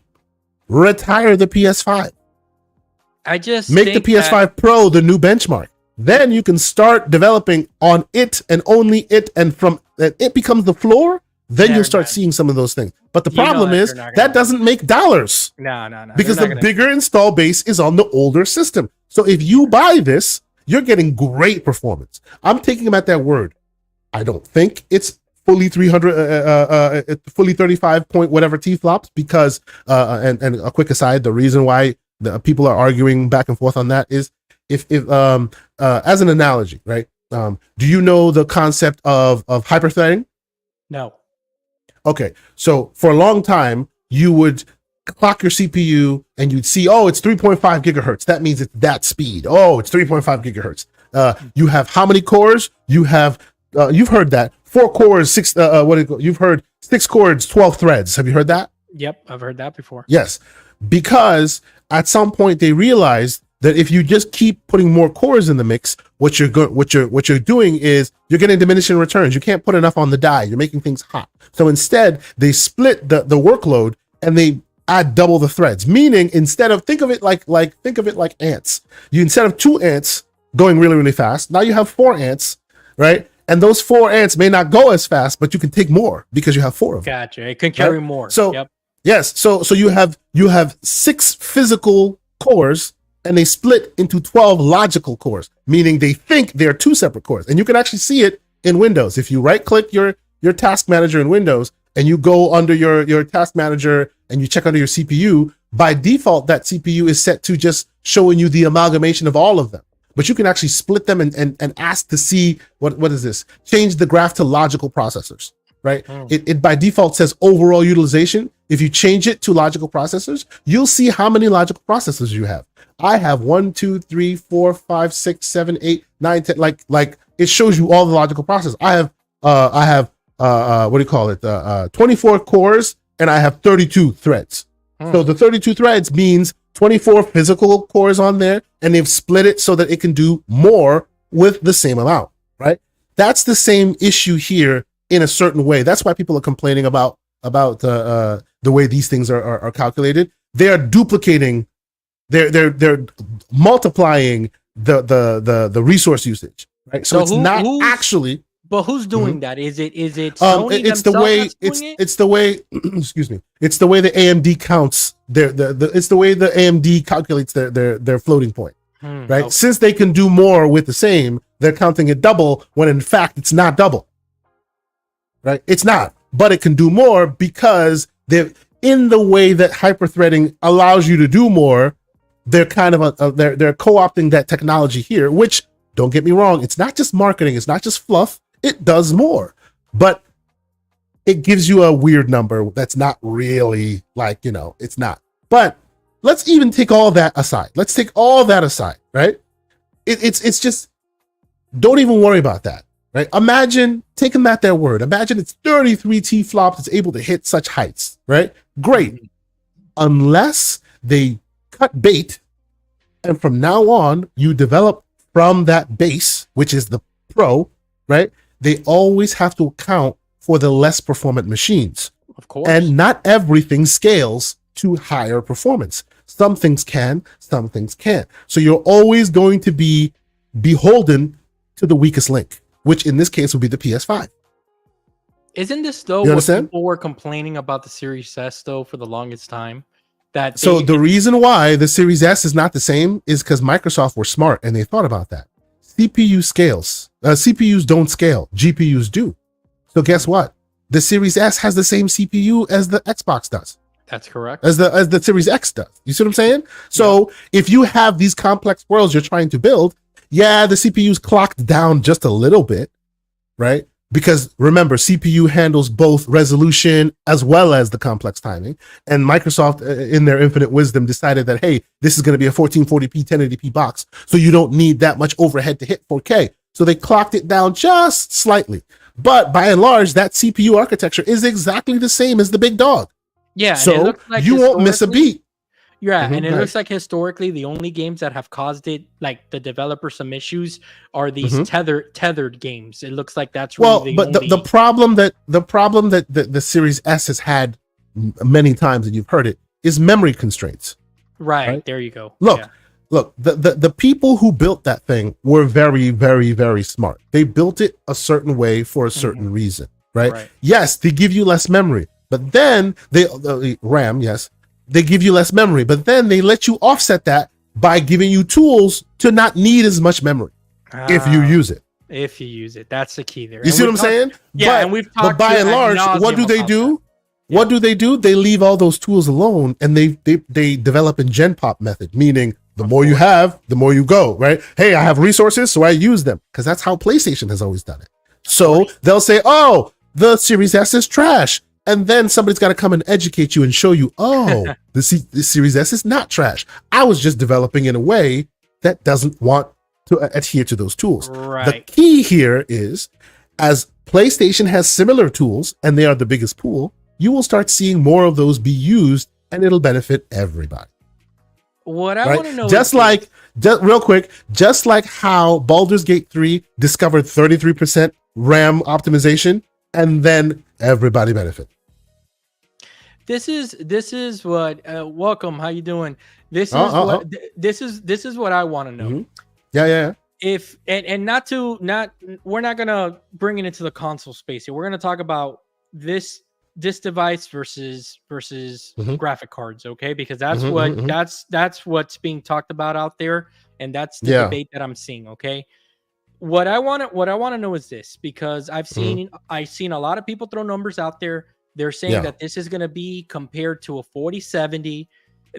Retire the PS5. I just make the PS5 Pro the new benchmark. then you can start developing on it and only it, and from it becomes the floor. Then you'll start seeing some of those things. But the problem is that doesn't make dollars. No. Because the bigger install base is on the older system. So if you buy this, you're getting great performance. I'm taking them at their word. I don't think it's fully 300, fully 35 point whatever T-flops because, and a quick aside, the reason why the people are arguing back and forth on that is if as an analogy, right? Do you know the concept of hyperthreading? No. Okay, so for a long time, you would clock your CPU and you'd see, oh, it's 3.5 gigahertz. That means it's that speed. Oh, it's 3.5 gigahertz. You have how many cores? You have, you've heard that. 4 cores, 6, you've heard 6 cores, 12 threads. Have you heard that? Yep, I've heard that before. Yes, because at some point they realized that if you just keep putting more cores in the mix, what you're doing is you're getting diminishing returns. You can't put enough on the die. You're making things hot. So instead, they split the workload and they add double the threads. Meaning, instead of think of it like ants. You instead of 2 ants going really, really fast, now you have 4 ants, right? And those 4 ants may not go as fast, but you can take more because you have 4 of them. Gotcha. It can carry more. So yes, so you have 6 physical cores. And they split into 12 logical cores, meaning they think they're 2 separate cores. And you can actually see it in Windows. If you right-click your task manager in Windows and you go under your task manager and you check under your CPU, by default, that CPU is set to just showing you the amalgamation of all of them. But you can actually split them and ask to see, what is this? Change the graph to logical processors, right? It by default says overall utilization. If you change it to logical processors, you'll see how many logical processors you have. I have 1, 2, 3, 4, 5, 6, 7, 8, 9, 10. Like it shows you all the logical processors. I have what do you call it? 24 cores and I have 32 threads. So the 32 threads means 24 physical cores on there, and they've split it so that it can do more with the same amount, right? That's the same issue here in a certain way. That's why people are complaining about the way these things are calculated. They are duplicating. They're multiplying the resource usage, right? So it's not actually. But who's doing that? Is it Sony it's the way it's the way excuse me. It's the way the AMD counts it's the way the AMD calculates their floating point, right? Okay. Since they can do more with the same, they're counting it double when in fact it's not double, right? It's not, but it can do more because they're in the way that hyperthreading allows you to do more. They're kind of they're co-opting that technology here, which, don't get me wrong, it's not just marketing, it's not just fluff. It does more, but it gives you a weird number that's not really it's not. But let's even take all that aside. Let's take all that aside, right? It's just, don't even worry about that, right? Imagine, take them at their word. Imagine it's 33 T-flops. It's able to hit such heights, right? Great. Unless they cut bait, and from now on, you develop from that base, which is the Pro, right? They always have to account for the less performant machines. Of course. And not everything scales to higher performance. Some things can, some things can't. So you're always going to be beholden to the weakest link, which in this case would be the PS5. Isn't this though what people were complaining about the Series S though for the longest time? The reason why the Series S is not the same is because Microsoft were smart and they thought about that. CPU scales. CPUs don't scale. GPUs do. So guess what? The Series S has the same CPU as the Xbox does. That's correct. As the Series X does. You see what I'm saying? So if you have these complex worlds you're trying to build, the CPU's clocked down just a little bit, right? Because remember, CPU handles both resolution as well as the complex timing. And Microsoft, in their infinite wisdom, decided that, hey, this is going to be a 1440p, 1080p box. So you don't need that much overhead to hit 4K. So they clocked it down just slightly. But by and large, that CPU architecture is exactly the same as the big dog. Yeah. So you won't miss a beat. Yeah, and it looks like historically the only games that have caused it, like the developer some issues, are these tethered games. It looks like that's really the problem that the Series S has had many times, and you've heard it, is memory constraints. Right? There you go. Look, look, the people who built that thing were very, very, very smart. They built it a certain way for a certain reason, right? Yes, they give you less memory, but then RAM, yes, they give you less memory, but then they let you offset that by giving you tools to not need as much memory if you use it. If you use it, that's the key there. You see what I'm saying? Yeah, and we've talked. But by and large, what do they do? What do they do? They leave all those tools alone, and they develop a gen pop method, meaning the more you have, the more you go, right? Hey, I have resources, so I use them, because that's how PlayStation has always done it. So they'll say, oh, the Series S is trash. And then somebody's got to come and educate you and show you, oh, the Series S is not trash. I was just developing in a way that doesn't want to adhere to those tools. Right. The key here is, as PlayStation has similar tools, and they are the biggest pool, you will start seeing more of those be used, and it'll benefit everybody. What I want to know, just real quick, just like how Baldur's Gate 3 discovered 33% RAM optimization, and then everybody benefit. This is what welcome. How you doing? This is what I want to know. Mm-hmm. Yeah. If and we're not gonna bring it into the console space here. We're gonna talk about this device versus graphic cards, okay? Because that's what's being talked about out there, and that's the debate that I'm seeing, okay? What I want to know is this, because I've seen a lot of people throw numbers out there. They're saying that this is going to be compared to a 4070.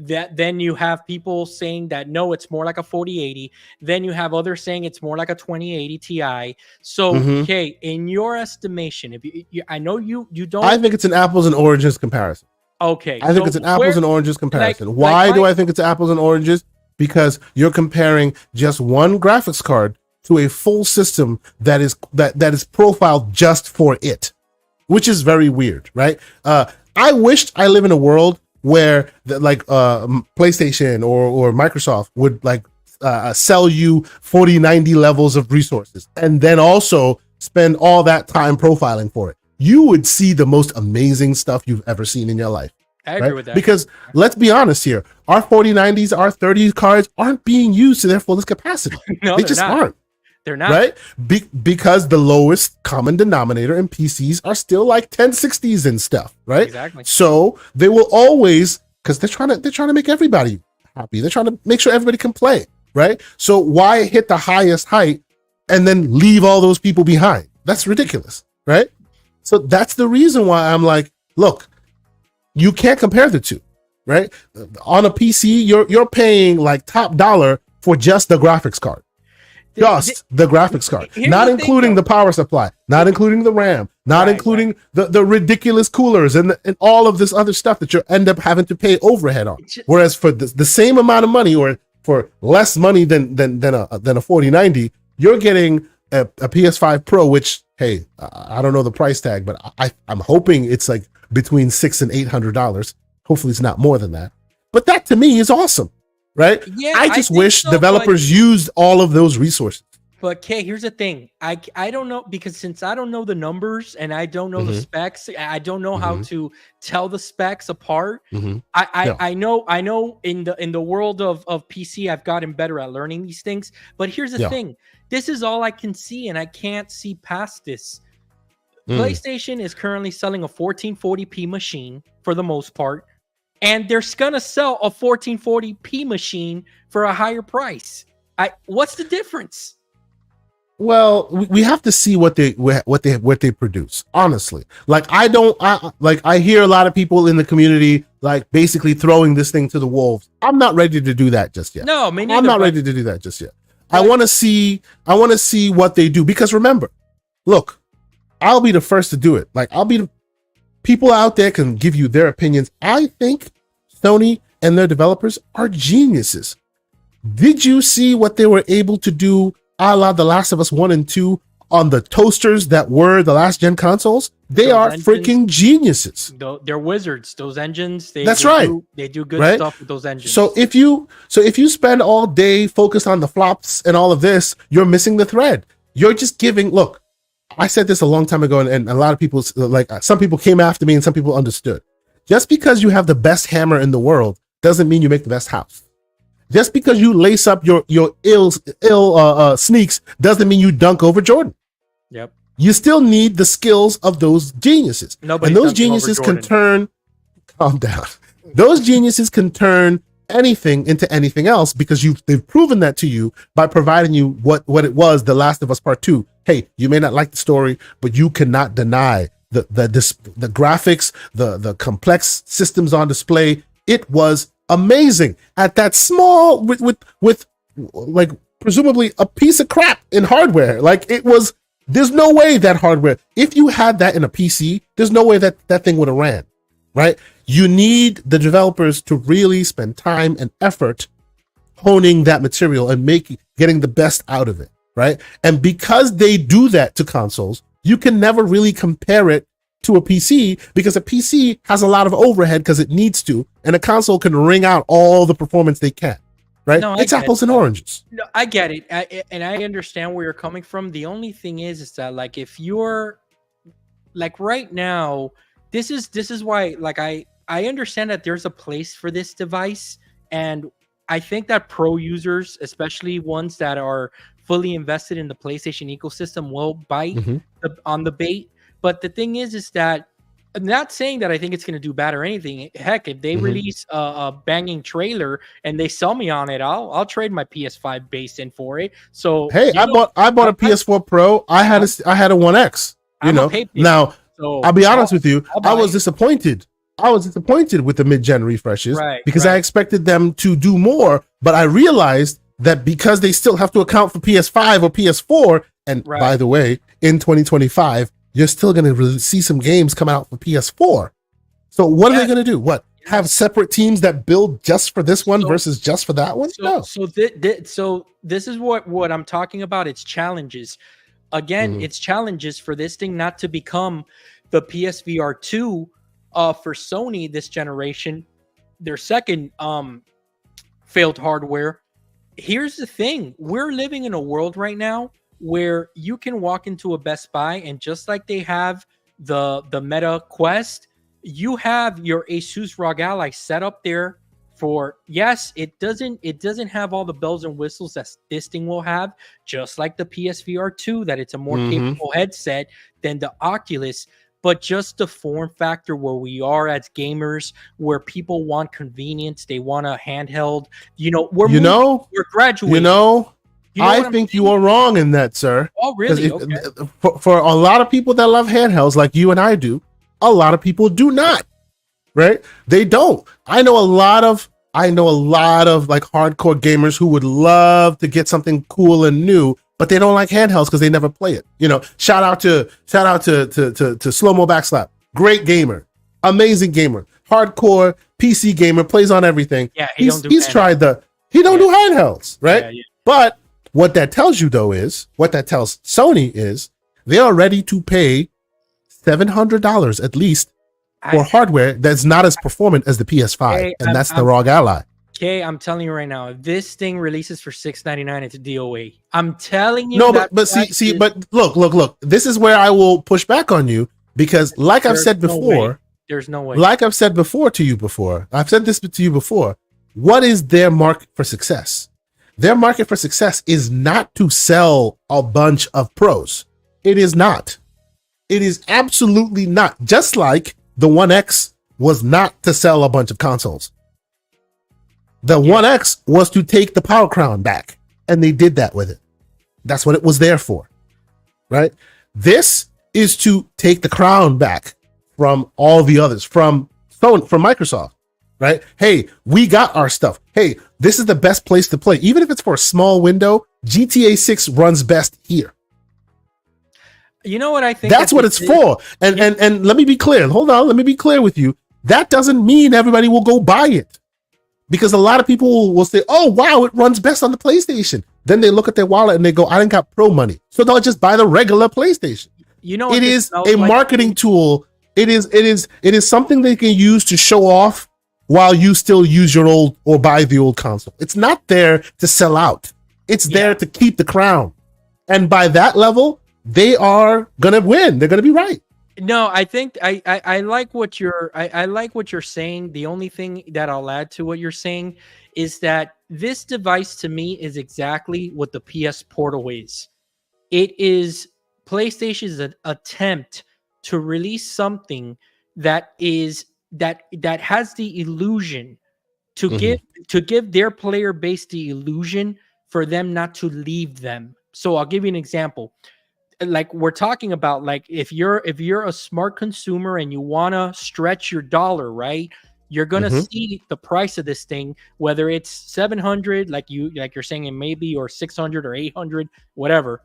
That then you have people saying that no, it's more like a 4080. Then you have others saying it's more like a 2080 Ti. So, okay, in your estimation, if you I know you don't. I think it's an apples and oranges comparison. Okay, I think it's an apples and oranges comparison. Why do I think it's apples and oranges? Because you're comparing just one graphics card to a full system that is profiled just for it, which is very weird, right? I wished I live in a world where PlayStation or Microsoft would sell you 4090 levels of resources and then also spend all that time profiling for it. You would see the most amazing stuff you've ever seen in your life. I agree with that. Because let's be honest here, our 4090s, our 30 cards aren't being used to their fullest capacity. No, they just aren't. They're not. Right? Because the lowest common denominator in PCs are still like 1060s and stuff, right? Exactly. So they will always, because they're trying to make everybody happy. They're trying to make sure everybody can play, right? So why hit the highest height and then leave all those people behind? That's ridiculous, right? So that's the reason why I'm like, look, you can't compare the two, right? On a PC, you're paying like top dollar for just the graphics card. Just the graphics card, not including the power supply, not including the RAM, not including the ridiculous coolers and all of this other stuff that you end up having to pay overhead on. Whereas for the same amount of money, or for less money than a 4090, you're getting a PS5 Pro, which, hey, I don't know the price tag, but I'm hoping it's like between $600 and $800. Hopefully it's not more than that. But that to me is awesome. Right? Yeah, I just wish developers used all of those resources. But Kay, here's the thing. I don't know, because since I don't know the numbers and I don't know the specs, I don't know how to tell the specs apart. I know in the world of PC, I've gotten better at learning these things. But here's the thing. This is all I can see, and I can't see past this. PlayStation is currently selling a 1440p machine for the most part. And they're gonna sell a 1440p machine for a higher price. What's the difference? Well, we have to see what they produce. Honestly, I hear a lot of people in the community basically throwing this thing to the wolves. I'm not ready to do that just yet. No, me neither, I'm not ready to do that just yet. I want to see what they do, because remember, look, I'll be the first to do it. People out there can give you their opinions. I think Sony and their developers are geniuses. Did you see what they were able to do a la The Last of Us 1 and 2 on the toasters that were the last gen consoles? They are freaking geniuses. They're wizards. Those engines. They do good stuff with those engines. So if you spend all day focused on the flops and all of this, you're missing the thread. You're just giving, look, I said this a long time ago, and a lot of people, some people came after me and some people understood. Just because you have the best hammer in the world doesn't mean you make the best house. Just because you lace up your ill sneaks doesn't mean you dunk over Jordan. Yep. You still need the skills of those geniuses. Nobody's and those dunking over geniuses can Jordan. turn, calm down. Those geniuses can turn anything into anything else because they've proven that to you by providing you what it was, The Last of Us Part 2. Hey, you may not like the story, but you cannot deny the graphics, the complex systems on display. It was amazing at that small with like presumably a piece of crap in hardware. Like it was, there's no way that hardware, if you had that in a PC, there's no way that thing would have ran, right? You need the developers to really spend time and effort honing that material and getting the best out of it, right? And because they do that to consoles, you can never really compare it to a PC because a PC has a lot of overhead because it needs to, and a console can wring out all the performance they can, right? No, it's apples and oranges. No, I get it, and I understand where you're coming from. The only thing is that like if you're like right now, this is why like I understand that there's a place for this device, and I think that pro users, especially ones that are fully invested in the PlayStation ecosystem, will bite on the bait. But the thing is that I'm not saying that I think it's going to do bad or anything. Heck, if they release a banging trailer and they sell me on it, I'll trade my PS5 base in for it. So hey, I bought a PS4 Pro. I had a 1X. You know, now so I'll be honest with you. I was disappointed. I was disappointed with the mid-gen refreshes because I expected them to do more, but I realized that because they still have to account for PS5 or PS4, and by the way, in 2025, you're still going to see some games come out for PS4. So what are they going to do? What? Have separate teams that build just for this one versus just for that one? No. So this is what I'm talking about. It's challenges. Again, it's challenges for this thing not to become the PSVR2 for Sony this generation, their second failed hardware. Here's the thing. We're living in a world right now where you can walk into a Best Buy and just like they have the Meta Quest, you have your Asus ROG Ally set up there for, yes, it doesn't have all the bells and whistles that this thing will have, just like the PSVR 2, that it's a more capable headset than the Oculus, but just the form factor where we are as gamers, where people want convenience, they want a handheld, we're graduating. I think you are wrong in that, sir. Oh, really? Okay. For a lot of people that love handhelds like you and I do, a lot of people do not, right? They don't. I know a lot of like hardcore gamers who would love to get something cool and new, but they don't like handhelds because they never play it. Shout out to Slow Mo Backslap. Great gamer, amazing gamer, hardcore PC gamer, plays on everything. Yeah, he don't do handhelds, right? Yeah. But what that tells you though is, what that tells Sony is, they are ready to pay $700 at least for hardware that's not as performant as the PS5, and that's the ROG Ally. Okay, I'm telling you right now, if this thing releases for $699, it's a DOA. I'm telling you. No, but look. This is where I will push back on you because, like I've said before, there's no way. Like I've said to you before, I've said this to you before. What is their market for success? Their market for success is not to sell a bunch of pros. It is not. It is absolutely not. Just like the 1X was not to sell a bunch of consoles. The 1X was to take the Power Crown back, and they did that with it. That's what it was there for, right? This is to take the crown back from all the others, from Sony, from Microsoft, right? Hey, we got our stuff. Hey, this is the best place to play. Even if it's for a small window, GTA 6 runs best here. You know what I think? That's what it's for. And let me be clear. Hold on. Let me be clear with you. That doesn't mean everybody will go buy it. Because a lot of people will say, oh, wow, it runs best on the PlayStation. Then they look at their wallet and they go, I didn't got pro money. So they'll just buy the regular PlayStation. It is a marketing tool. It is something they can use to show off while you still use your old or buy the old console. It's not there to sell out. It's there to keep the crown. And by that level, they are going to win. They're going to be right. No, I think I like what I like what you're saying. The only thing that I'll add to what you're saying is that this device to me is exactly what the PS Portal is. It is PlayStation's attempt to release something that has the illusion to Mhm. give their player base the illusion for them not to leave them. So I'll give you an example. Like we're talking about, like if you're a smart consumer and you want to stretch your dollar, right? You're gonna Mhm. see the price of this thing, whether it's 700, like you're saying it may be, or 600 or 800, whatever.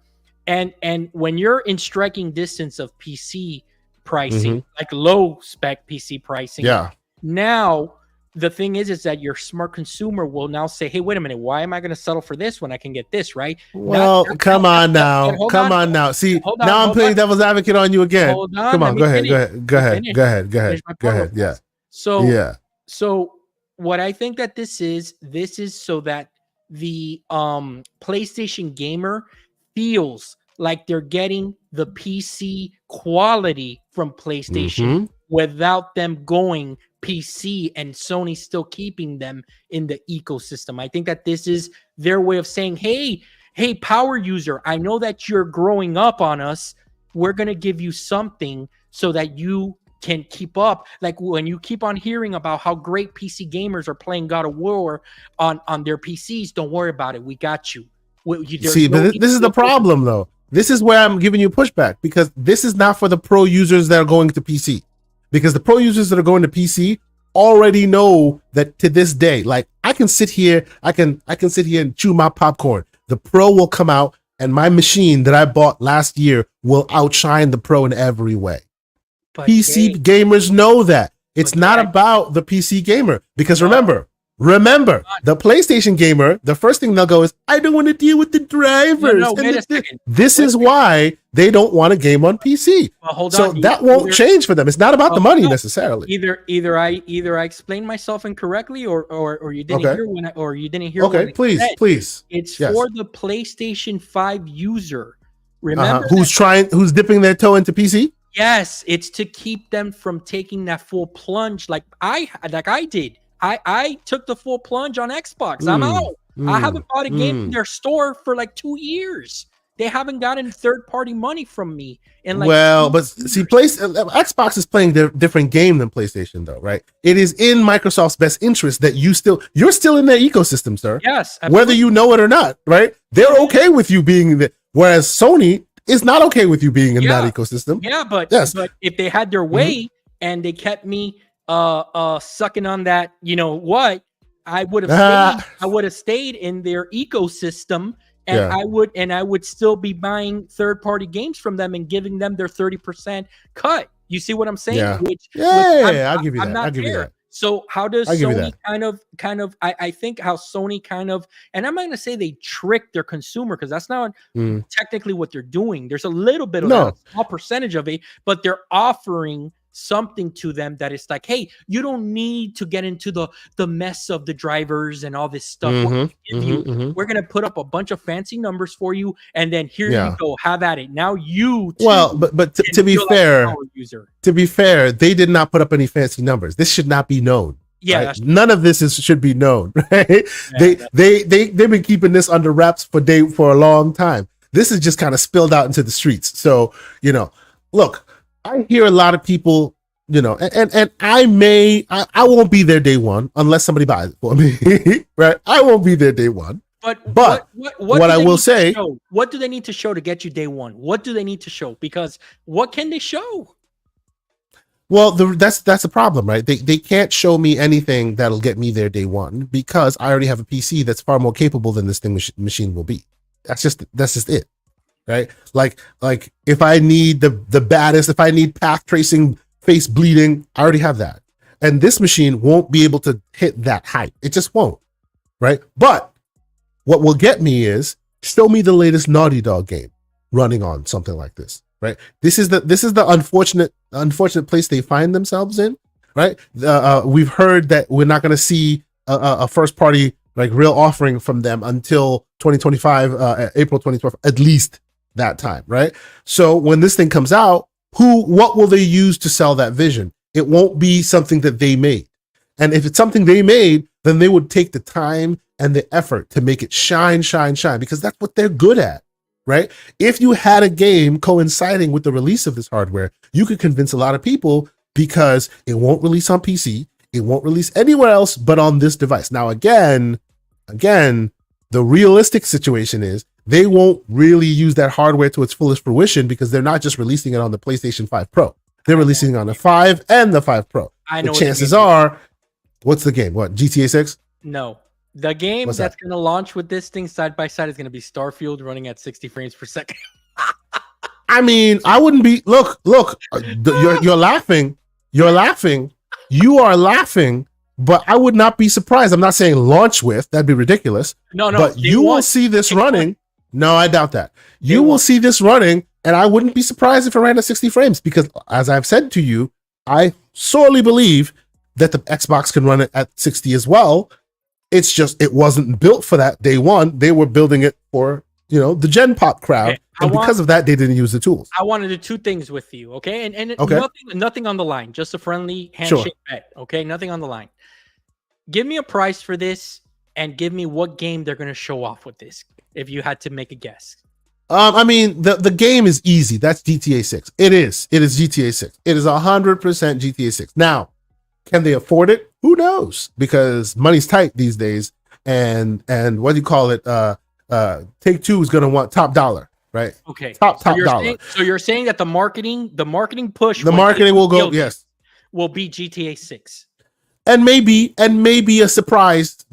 And when you're in striking distance of PC pricing, Mhm. like low spec PC pricing, Yeah. now the thing is that your smart consumer will now say, hey, wait a minute, why am I going to settle for this when I can get this, right? Well, come on now. Come on now. See, now I'm playing devil's advocate on you again. Hold on, Come let on, me go ahead. finish. Go ahead. Go Let me ahead. finish. Go ahead. Go Finish ahead. my Go part real ahead. quick. Yeah. So, Yeah. so what I think that this is so that the PlayStation gamer feels like they're getting the PC quality from PlayStation Mhm. without them going PC and Sony still keeping them in the ecosystem. I think that this is their way of saying, hey, power user, I know that you're growing up on us. We're going to give you something so that you can keep up. Like when you keep on hearing about how great PC gamers are playing God of War on their PCs, don't worry about it. We got you. There's See, no but need this to is the feel guilty. problem, though. This is where I'm giving you pushback because this is not for the pro users that are going to PC. Because the pro users that are going to PC already know that to this day, like I can sit here, I can sit here and chew my popcorn. The pro will come out, and my machine that I bought last year will outshine the pro in every way. But PC Jay, gamers know that. It's but Jay, not about the PC gamer because no, remember, the PlayStation gamer, the first thing they'll go is, I don't want to deal with the drivers. no. And Wait a second. this Wait, is why they don't want a game on PC. well, hold So on. that won't change for them. It's not about the Hold money on. necessarily. Either I explained myself incorrectly, or you didn't Okay. hear when Okay. I Please, said please. it's Yes. for the PlayStation 5 user. Remember Who's dipping their toe into PC? Yes, it's to keep them from taking that full plunge like I did. I took the full plunge on Xbox. I'm Mm, out. I mm, haven't bought a game in mm. their store for like 2 years. They haven't gotten third-party money from me in like Well, 2 but see, years. Xbox is playing a different game than PlayStation, though, right? It is in Microsoft's best interest that you're still in their ecosystem, sir. Yes, Whether absolutely. you know it or not, right? They're okay with you being in the, whereas Sony is not okay with you being in that Yeah. ecosystem. Yeah, but Yes. if they had their way and they kept me sucking on that, you know what, I would have stayed in their ecosystem, and Yeah. I would still be buying third party games from them and giving them their 30% cut. You see what I'm saying? Yeah. Which Yeah. I'll give you I'm that. not I'll give you there. that. So how does I'll give you Sony that. I think how Sony kind of, and I'm not gonna say they tricked their consumer because that's not Mm. technically what they're doing. There's a little bit of that, a No. small percentage of it, but they're offering something to them that is like, hey, you don't need to get into the mess of the drivers and all this stuff. We're gonna put up a bunch of fancy numbers for you, and then here you Yeah. go, have at it. Now you too Well, but can to be feel like a fair, power user. they did not put up any fancy numbers. This should not be known. Yeah, Right? None of this should be known. Right? Yeah, They've been keeping this under wraps for a long time. This is just kind of spilled out into the streets. So look, I hear a lot of people, and I won't be there day one unless somebody buys it for me. Right? I won't be there day one. But what I will say, what do they need to show to get you day one? What do they need to show? Because what can they show? well, that's a problem, right? They can't show me anything that'll get me there day one because I already have a PC that's far more capable than this thing machine will be. That's just it, right? Like if I need the baddest, if I need path tracing, face bleeding, I already have that, and this machine won't be able to hit that height. It just won't, right? But what will get me is show me the latest Naughty Dog game running on something like this, right? This is the unfortunate place they find themselves in, right? We've heard that we're not going to see a first party like real offering from them until 2025, April 2025, at least that time, right? So when this thing comes out, what will they use to sell that vision? It won't be something that they made. And if it's something they made, then they would take the time and the effort to make it shine, because that's what they're good at, right? If you had a game coinciding with the release of this hardware, you could convince a lot of people because it won't release on PC. It won't release anywhere else but on this device. Now, again, the realistic situation is they won't really use that hardware to its fullest fruition because they're not just releasing it on the PlayStation 5 Pro. They're releasing it on the 5 and the 5 Pro. I know. The chances are, what's the game? What, GTA 6? No. The game that's going to launch with this thing side by side is going to be Starfield running at 60 frames per second. I mean, I wouldn't be. Look. You're laughing. You are laughing. But I would not be surprised. I'm not saying launch with. That'd be ridiculous. No. But you will see this running. No, I doubt that. You will see this running, and I wouldn't be surprised if it ran at 60 frames because, as I've said to you, I sorely believe that the Xbox can run it at 60 as well. It's just it wasn't built for that day one. They were building it for the Gen Pop crowd, okay, and because of that, they didn't use the tools. I want to do two things with you, okay? And okay. nothing on the line, just a friendly handshake bet, okay? Nothing on the line. Give me a price for this, and give me what game they're going to show off with this. If you had to make a guess. I mean, the game is easy. That's GTA 6. It is GTA 6. It is 100% GTA 6. Now, can they afford it? Who knows? Because money's tight these days, and what do you call it? Take-Two is going to want top dollar, right? Okay, top dollar. So you're saying that the marketing push, will go, yes, will be GTA 6, and maybe a surprise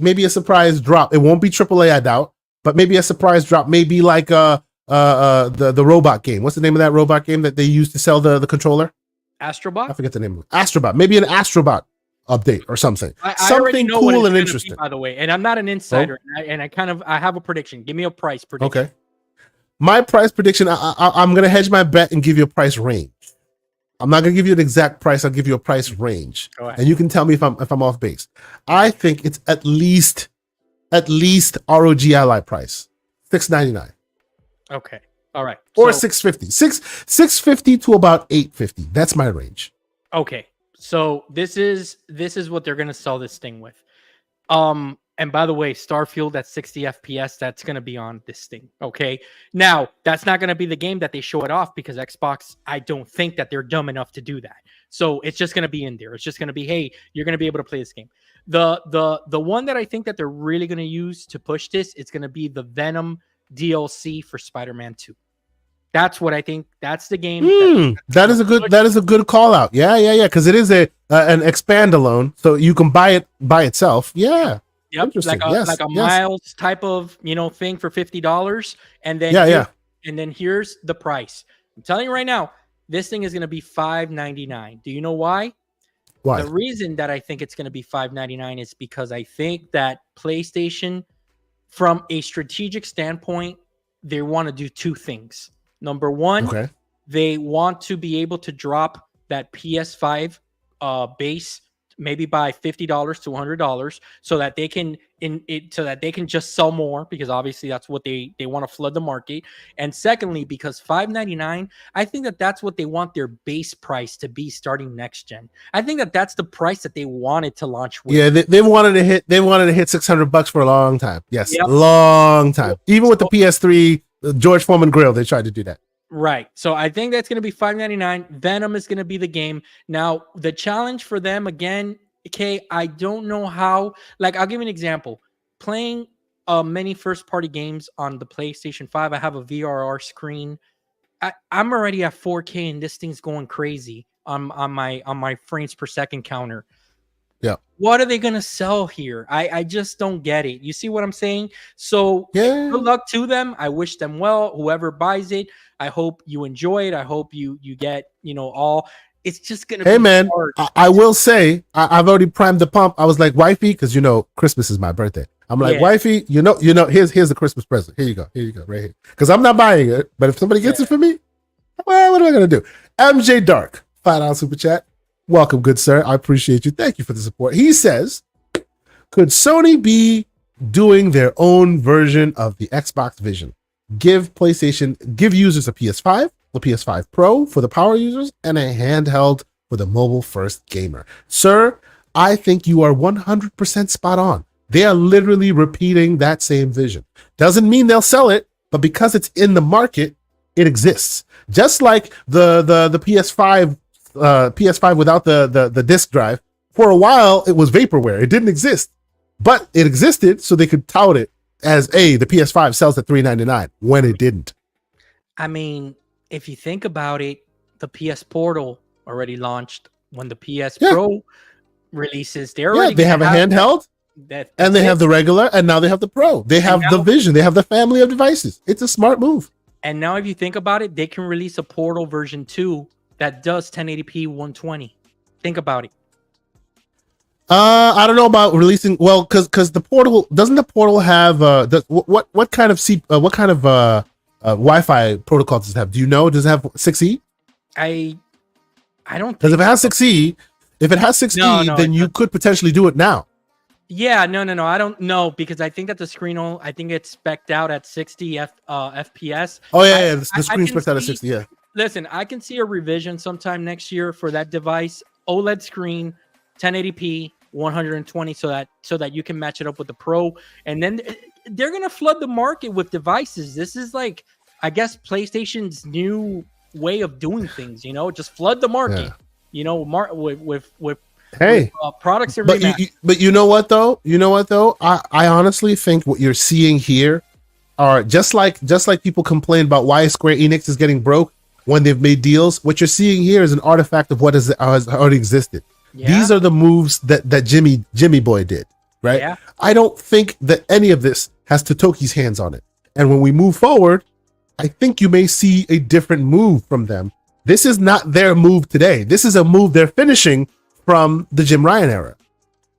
drop. It won't be AAA, I doubt, but maybe a surprise drop. Maybe like the robot game. What's the name of that robot game that they use to sell the controller? Astrobot? I forget the name of it. Astrobot. Maybe an Astrobot update or something. Something cool and interesting. Be, by the way, and I'm not an insider, and I have a prediction. Give me a price prediction. Okay. My price prediction, I'm going to hedge my bet and give you a price range. I'm not going to give you an exact price. I'll give you a price range. And you can tell me if I'm off base. I think it's at least ROG Ally price. $699. Okay. All right. Or $650. $650 to about $850. That's my range. Okay. So this is what they're gonna sell this thing with. And by the way, Starfield at 60 FPS, that's gonna be on this thing. Okay. Now, that's not gonna be the game that they show it off because Xbox, I don't think that they're dumb enough to do that. So it's just gonna be in there. It's just gonna be, hey, you're gonna be able to play this game. The one that I think that they're really gonna use to push this, it's gonna be the Venom DLC for Spider-Man 2. That's what I think. That's the game. That is a good call out. Yeah. Because it is an expand alone, so you can buy it by itself. Yeah. Yep. Like a Miles type of thing for $50, and then and then here's the price. I'm telling you right now, this thing is going to be $599. Do you know why? Why? The reason that I think it's going to be $599 is because I think that PlayStation, from a strategic standpoint, they want to do two things. Number one, they want to be able to drop that PS5 base maybe by $50 to $100 so that they can just sell more, because obviously that's what they want to flood the market. And secondly, because $599, I think that's what they want their base price to be starting next gen. I think that's the price that they wanted to launch with. Yeah, they wanted to hit $600 for a long time. Yes, long time. Even with the PS3 George Foreman grill, they tried to do that. Right. So I think that's going to be $599. Venom is going to be the game. Now, the challenge for them, again, okay, I don't know how. Like, I'll give you an example. Playing many first-party games on the PlayStation 5, I have a VRR screen. I'm already at 4K, and this thing's going crazy on my frames per second counter. Yeah. What are they going to sell here? I just don't get it. You see what I'm saying? So good luck to them. I wish them well. Whoever buys it, I hope you enjoy it. I hope you get, all. It's just going to be man, hard. I will say, I've already primed the pump. I was like, wifey, because, Christmas is my birthday. I'm like, wifey, here's the Christmas present. Here you go, right here. Because I'm not buying it, but if somebody gets it for me, well, what am I going to do? MJ Dark, $5 super chat. Welcome, good sir. I appreciate you. Thank you for the support. He says, could Sony be doing their own version of the Xbox Vision? Give users a PS5 the PS5 Pro for the power users, and a handheld for the mobile-first gamer. Sir, I think you are 100% spot on. They are literally repeating that same vision. Doesn't mean they'll sell it, but because it's in the market, it exists. Just like the PS5 without the disc drive, for a while it was vaporware. It didn't exist, but it existed, so they could tout it as the PS5 sells at $399 when it didn't. I mean, if you think about it, the PS Portal already launched. When the PS Pro releases, they have a handheld, and they have the regular, and now they have the Pro. They have the Vision. They have the family of devices. It's a smart move. And now, if you think about it, they can release a Portal version 2 that does 1080p 120. Think about it. I don't know about releasing. Well, because the Portal doesn't have what kind of Wi-Fi protocol does it have? Do you know? Does it have 6E? I don't. Because if it has 6E, then you could potentially do it now. Yeah, no. I don't know, because I think that the screen, I think it's spec'd out at 60 FPS. Oh yeah, the screen spec'd out at 60. Yeah. Listen, I can see a revision sometime next year for that device. OLED screen, 1080p, 120, so that you can match it up with the Pro, and then they're gonna flood the market with devices. This is like, I guess, PlayStation's new way of doing things. Just flood the market. With products are but you know what though? I honestly think what you're seeing here are just like people complain about why Square Enix is getting broke when they've made deals. What you're seeing here is an artifact of what has already existed. Yeah. These are the moves that Jimmy Boy did, right? Yeah. I don't think that any of this has Totoki's hands on it. And when we move forward, I think you may see a different move from them. This is not their move today. This is a move they're finishing from the Jim Ryan era,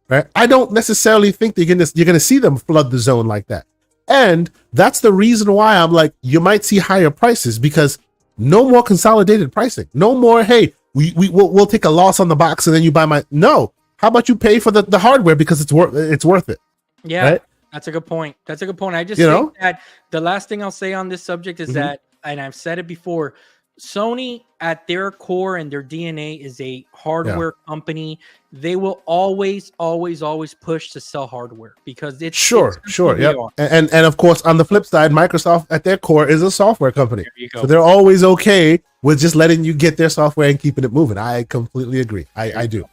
right? I don't necessarily think you're gonna see them flood the zone like that. And that's the reason why I'm like, you might see higher prices, because no more consolidated pricing. No more, hey, we'll take a loss on the box and then you buy my. No, how about you pay for the hardware because it's worth it. Yeah, right? That's a good point. I just think that the last thing I'll say on this subject is that, and I've said it before, Sony at their core and their DNA is a hardware company. They will always push to sell hardware because it's sure. Yeah. And of course, on the flip side, Microsoft at their core is a software company. So they're always okay with just letting you get their software and keeping it moving. I completely agree. I do.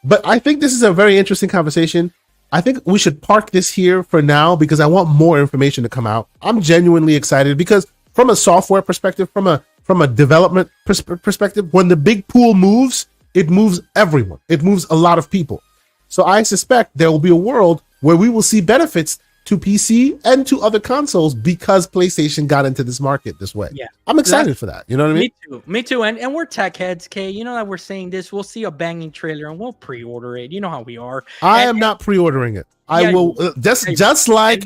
But I think this is a very interesting conversation. I think we should park this here for now because I want more information to come out. I'm genuinely excited because from a software perspective, from a development perspective, when the big pool moves, it moves everyone. It moves a lot of people. So I suspect there will be a world where we will see benefits to PC and to other consoles because PlayStation got into this market this way. Yeah, I'm excited for that. You know what I mean? Me too. And we're tech heads, Kay. You know that we're saying this. We'll see a banging trailer and we'll pre-order it. You know how we are. I am not pre-ordering it. I will just like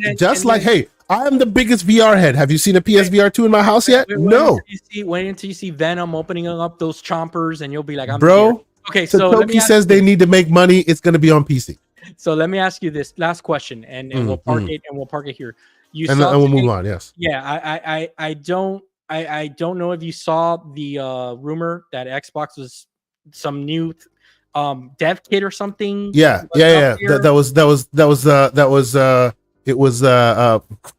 hey, I am the biggest VR head. Have you seen a PSVR2 in my house yet? No. Wait until you see Venom opening up those chompers, and you'll be like, bro. Here. Okay, so Toki says they need to make money. It's going to be on PC. So let me ask you this last question, and we'll park it, and we'll park it here. And we'll move on. Yes. Yeah, I don't know if you saw the rumor that Xbox was some new dev kit or something. Yeah. It was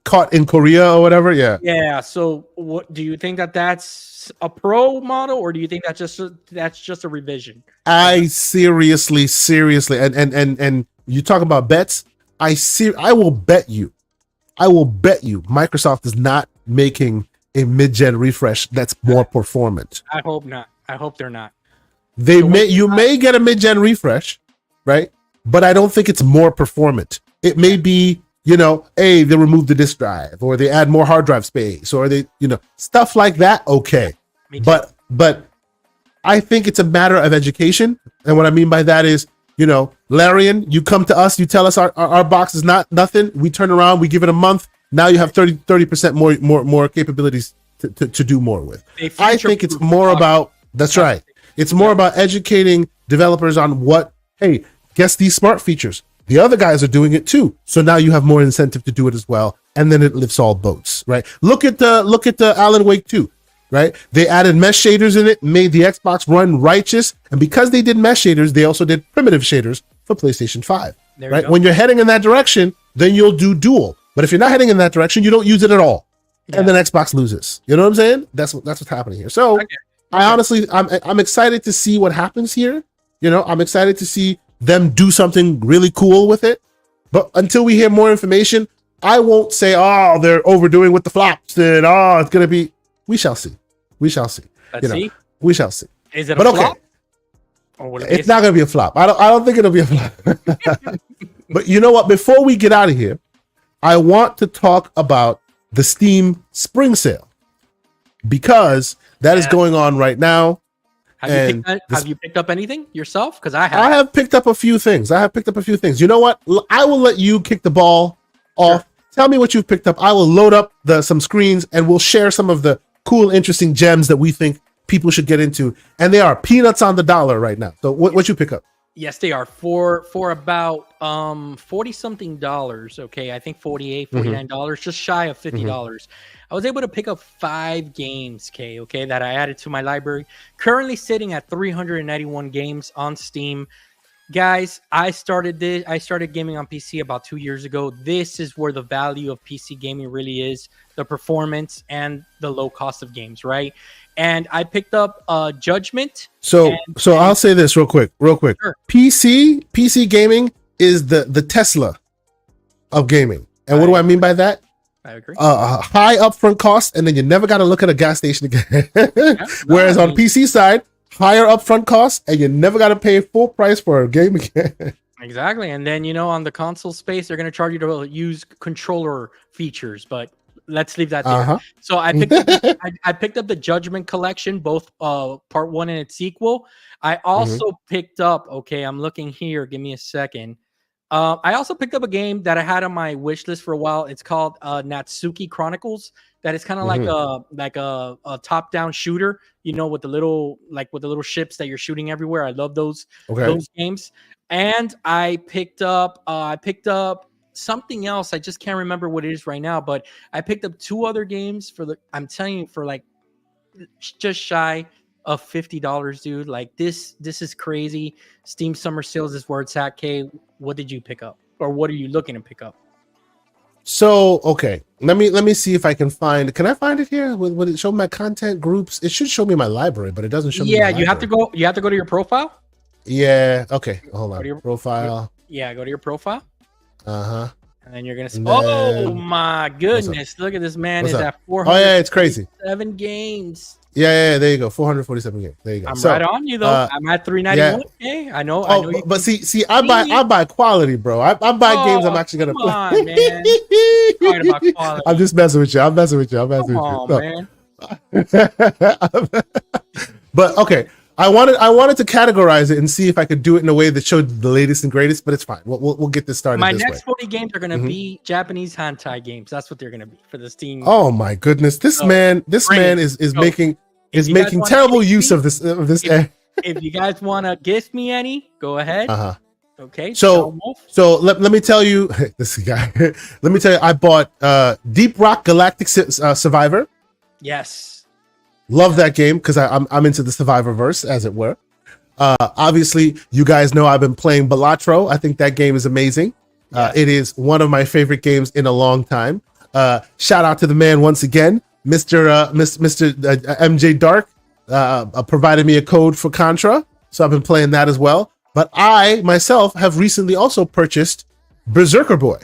caught in Korea or whatever. Yeah. So what do you think that's a pro model, or do you think that's just a revision? I seriously and you talk about bets. I will bet you Microsoft is not making a mid-gen refresh that's more performant. I hope not. I hope they're not. You may get a mid-gen refresh, right? But I don't think it's more performant. It may be, they remove the disk drive, or they add more hard drive space, or they, stuff like that. Okay. But I think it's a matter of education. And what I mean by that is, Larian, you come to us, you tell us our box is nothing. We turn around, we give it a month. Now you have 30% more capabilities to do more with. I think it's more about, that's right. It's more about educating developers on guess these smart features. The other guys are doing it too. So now you have more incentive to do it as well. And then it lifts all boats, right? Look at the Alan Wake 2. right? They added mesh shaders in it, made the Xbox run righteous. And because they did mesh shaders, they also did primitive shaders for PlayStation 5, right? When you're heading in that direction, then you'll do dual. But if you're not heading in that direction, you don't use it at all. Yeah. And then Xbox loses. You know what I'm saying? That's what's happening here. So I honestly, I'm excited to see what happens here. You know, I'm excited to see them do something really cool with it. But until we hear more information, I won't say, oh, they're overdoing with the flops. And oh, it's gonna be. We shall see. We shall see. Let's see. We shall see. Is it a flop? Or it's not gonna be a flop. I don't think it'll be a flop. But you know what? Before we get out of here, I want to talk about the Steam Spring Sale, because that is going on right now. Have you picked up anything yourself? Because I have. I have picked up a few things. You know what? I will let you kick the ball off. Sure. Tell me what you've picked up. I will load up some screens and we'll share some of the cool, interesting gems that we think people should get into. And they are peanuts on the dollar right now. So what you pick up? Yes, they are for about $40 something. Okay, I think $49, just shy of $50. I was able to pick up 5 games, okay, that I added to my library. Currently sitting at 391 games on Steam. Guys, I started gaming on PC about 2 years ago. This is where the value of PC gaming really is, the performance and the low cost of games, right? And I picked up Judgment. So I'll say this real quick. Sure. PC gaming is the Tesla of gaming. And what do I mean by that? I agree. High upfront cost, and then you never got to look at a gas station again. Whereas on PC side, higher upfront cost, and you never got to pay full price for a game again. Exactly. And then, on the console space, they're going to charge you to use controller features, but let's leave that there. So I picked up the Judgment collection, both part 1 and its sequel. I also picked up, I'm looking here, give me a second. I also picked up a game that I had on my wish list for a while. It's called Natsuki Chronicles. That is kind of like a top-down shooter, with the little ships that you're shooting everywhere. I love those games. And I picked up something else. I just can't remember what it is right now, but I picked up 2 other games I'm telling you, for like just shy of $50, dude. Like this is crazy. Steam Summer Sales is where it's at. K, what did you pick up, or what are you looking to pick up? So let me see if I can find. Can I find it here? Would it show my content groups? It should show me my library, but it doesn't show me. Yeah, you have to go to your profile. Yeah. Okay. Hold on. Your profile. Go to your profile. And then you're gonna see. Oh my goodness! Look at this man. Is at 400. Oh yeah, it's crazy. 7 games. Yeah. There you go. 447 games. There you go. I'm right on you though. I'm at 391. Yeah. I know. Oh, but see, I buy quality, bro. I buy games I'm actually gonna play. On, man. Talking about quality. I'm just messing with you. I'm messing with you. Man. But okay. I wanted to categorize it and see if I could do it in a way that showed the latest and greatest, but it's fine. We'll get this started. My this next way. 40 games are going to be Japanese hentai games. That's what they're going to be for the Steam. Oh my goodness, this man is making terrible use of this. If you guys want to gift me any, go ahead. Okay. So let me tell you, this guy. Let me tell you, I bought Deep Rock Galactic Survivor. Yes. Love that game because I'm into the Survivor-verse, as it were. Obviously, you guys know I've been playing Balatro. I think that game is amazing. It is one of my favorite games in a long time. Shout out to the man once again, Mr. MJ Dark, provided me a code for Contra, so I've been playing that as well. But I myself have recently also purchased Berserker Boy.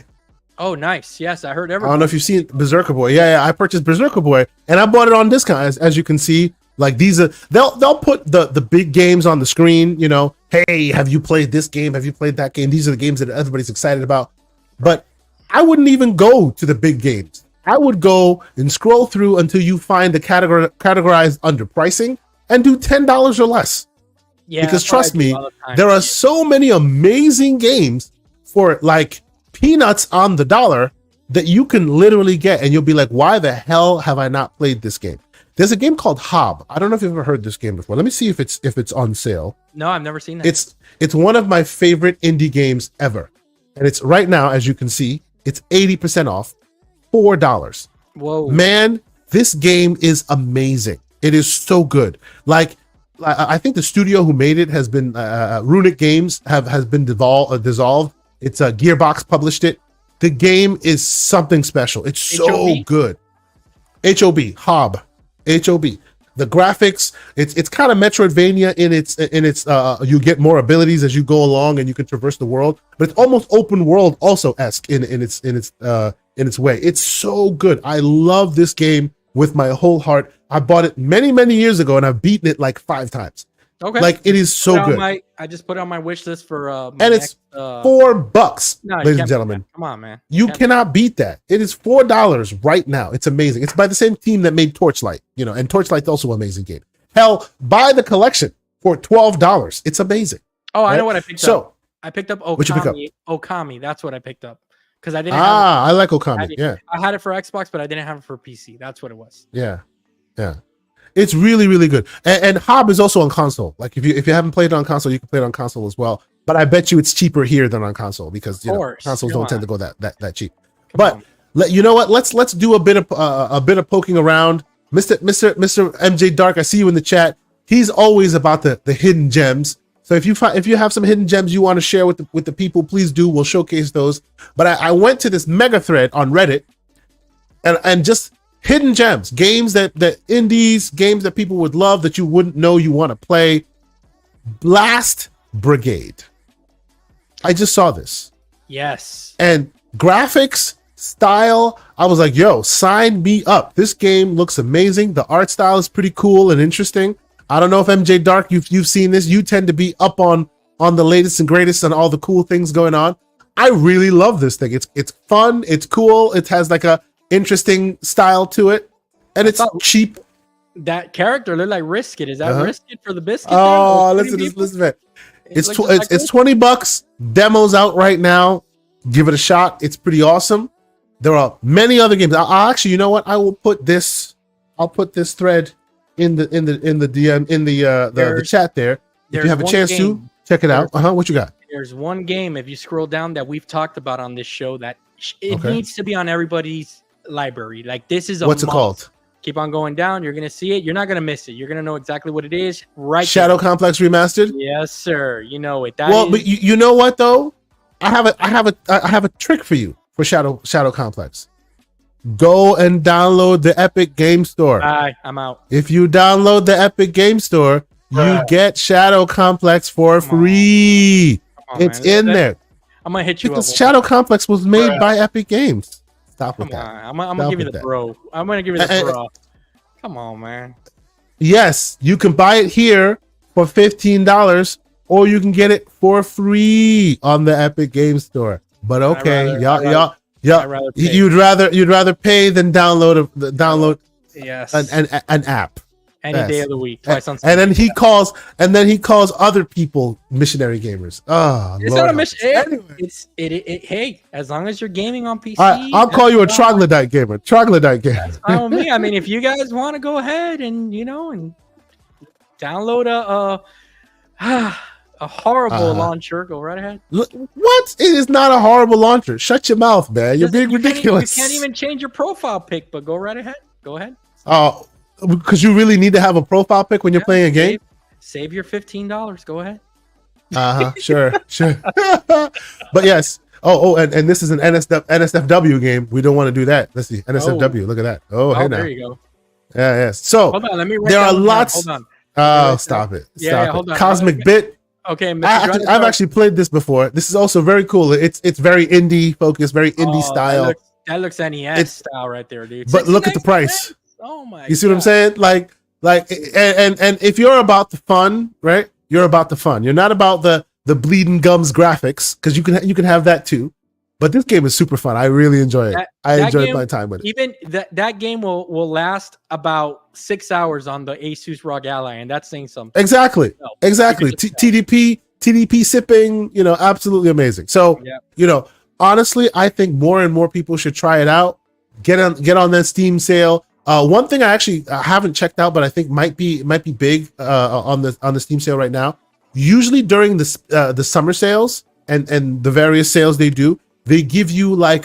Oh, nice. Yes, I heard everything. I don't know if you've seen Berserker Boy. Yeah, I purchased Berserker Boy, and I bought it on discount. As you can see, like these are they'll put the big games on the screen. Hey, have you played this game? Have you played that game? These are the games that everybody's excited about. But I wouldn't even go to the big games. I would go and scroll through until you find the categorized under pricing and do $10 or less. Yeah, because trust me, there are so many amazing games for like peanuts on the dollar that you can literally get, and you'll be like, why the hell have I not played this game? There's a game called Hob. I don't know if you've ever heard this game before. Let me see if it's on sale. No, I've never seen that. It's one of my favorite indie games ever, and it's right now, as you can see, it's 80% off, $4. Whoa, man, this game is amazing. It is so good. Like I think the studio who made it has been Runic Games has been dissolved. It's Gearbox published it. The game is something special. It's so HOB? good. Hob. The graphics, it's kind of Metroidvania in its you get more abilities as you go along and you can traverse the world, but it's almost open world also esque in its way. It's so good. I love this game with my whole heart. I bought it many years ago and I've beaten it like 5 times. Okay. Like it is so good. I just put it on my wish list for and it's $4, ladies and gentlemen. Come on, man. You cannot beat that. It is $4 right now. It's amazing. It's by the same team that made Torchlight, and Torchlight's also an amazing game. Hell, buy the collection for $12. It's amazing. Oh, I know what I picked up. I picked up Okami. What you pick up? Okami. That's what I picked up. Because I didn't I like Okami. I had it for Xbox, but I didn't have it for PC. That's what it was. Yeah. It's really good. And Hob is also on console. Like if you haven't played it on console, you can play it on console as well. But I bet you it's cheaper here than on console because consoles don't tend to go that cheap. But you know what? Let's do a bit of poking around. Mr. MJ Dark, I see you in the chat. He's always about the hidden gems. So if you have some hidden gems you want to share with the people, please do. We'll showcase those. But I went to this mega thread on Reddit and just hidden gems, games that indies, games that people would love that you wouldn't know you want to play. Blast Brigade. I just saw this. Yes. And graphics, style, I was like, yo, sign me up. This game looks amazing. The art style is pretty cool and interesting. I don't know if MJ Dark, you've seen this. You tend to be up on the latest and greatest and all the cool things going on. I really love this thing. It's fun. It's cool. It has like a interesting style to it, and it's cheap. That character looked like Risket. Is that Risket for the biscuit? Oh, listen, man. It's $20. Demos out right now. Give it a shot. It's pretty awesome. There are many other games. I'll actually, you know what? I will put this. I'll put this thread in the DM in the chat there. If you have a chance to check it out. What you got? There's one game, if you scroll down, that we've talked about on this show that it needs to be on everybody's library. Like this is what's it called? Keep on going down. You're gonna see it. You're not gonna miss it. You're gonna know exactly what it is. Right. Shadow Complex Remastered. Yes, sir. You know it. But you know what though? I have a trick for you for Shadow Complex. Go and download the Epic Game Store. I'm out. If you download the Epic Game Store, you get Shadow Complex for free. It's in there. I'm gonna hit you because Shadow Complex was made by Epic Games. Stop with that. I'm gonna give you the bro. I'm gonna give you the bro. Come on, man. Yes, you can buy it here for $15, or you can get it for free on the Epic Game Store. But okay, y'all, you'd rather pay than download yes an app. Any day of the week, twice on Sunday. And then he calls other people missionary gamers. Oh, it's Lord not a mission. Hey, as long as you're gaming on PC, I'll call you a troglodyte gamer. Troglodyte gamer. That's fine with me. I mean, if you guys want to go ahead and and download a horrible launcher, go right ahead. What? It is not a horrible launcher. Shut your mouth, man. You're being ridiculous. You can't even change your profile pic, but go right ahead. Go ahead. Oh. Because you really need to have a profile pic when you're playing a game. Save your $15. Go ahead. Sure. But yes. And this is an NSFW game. We don't want to do that. Let's see. NSFW. Look at that. Hey, now. There you go. Yeah. Yes. So hold on. Let me. There are lots. Hold on. Oh, stop it. Hold on. Cosmic Bit. Okay. I've actually played this before. This is also very cool. It's very indie focused, very indie style. That looks NES style right there, dude. But look at the price. Oh my! You see what I'm saying? Like, and if you're about the fun, right? You're about the fun. You're not about the bleeding gums graphics, because you can have that too. But this game is super fun. I really enjoy it. I enjoyed my time with it. Even that game will last about 6 hours on the Asus ROG Ally, and that's saying something. Exactly. TDP sipping. Absolutely amazing. So honestly, I think more and more people should try it out. Get on that Steam sale. One thing I haven't checked out, but I think might be big on the Steam sale right now. Usually during the summer sales and the various sales they do, they give you the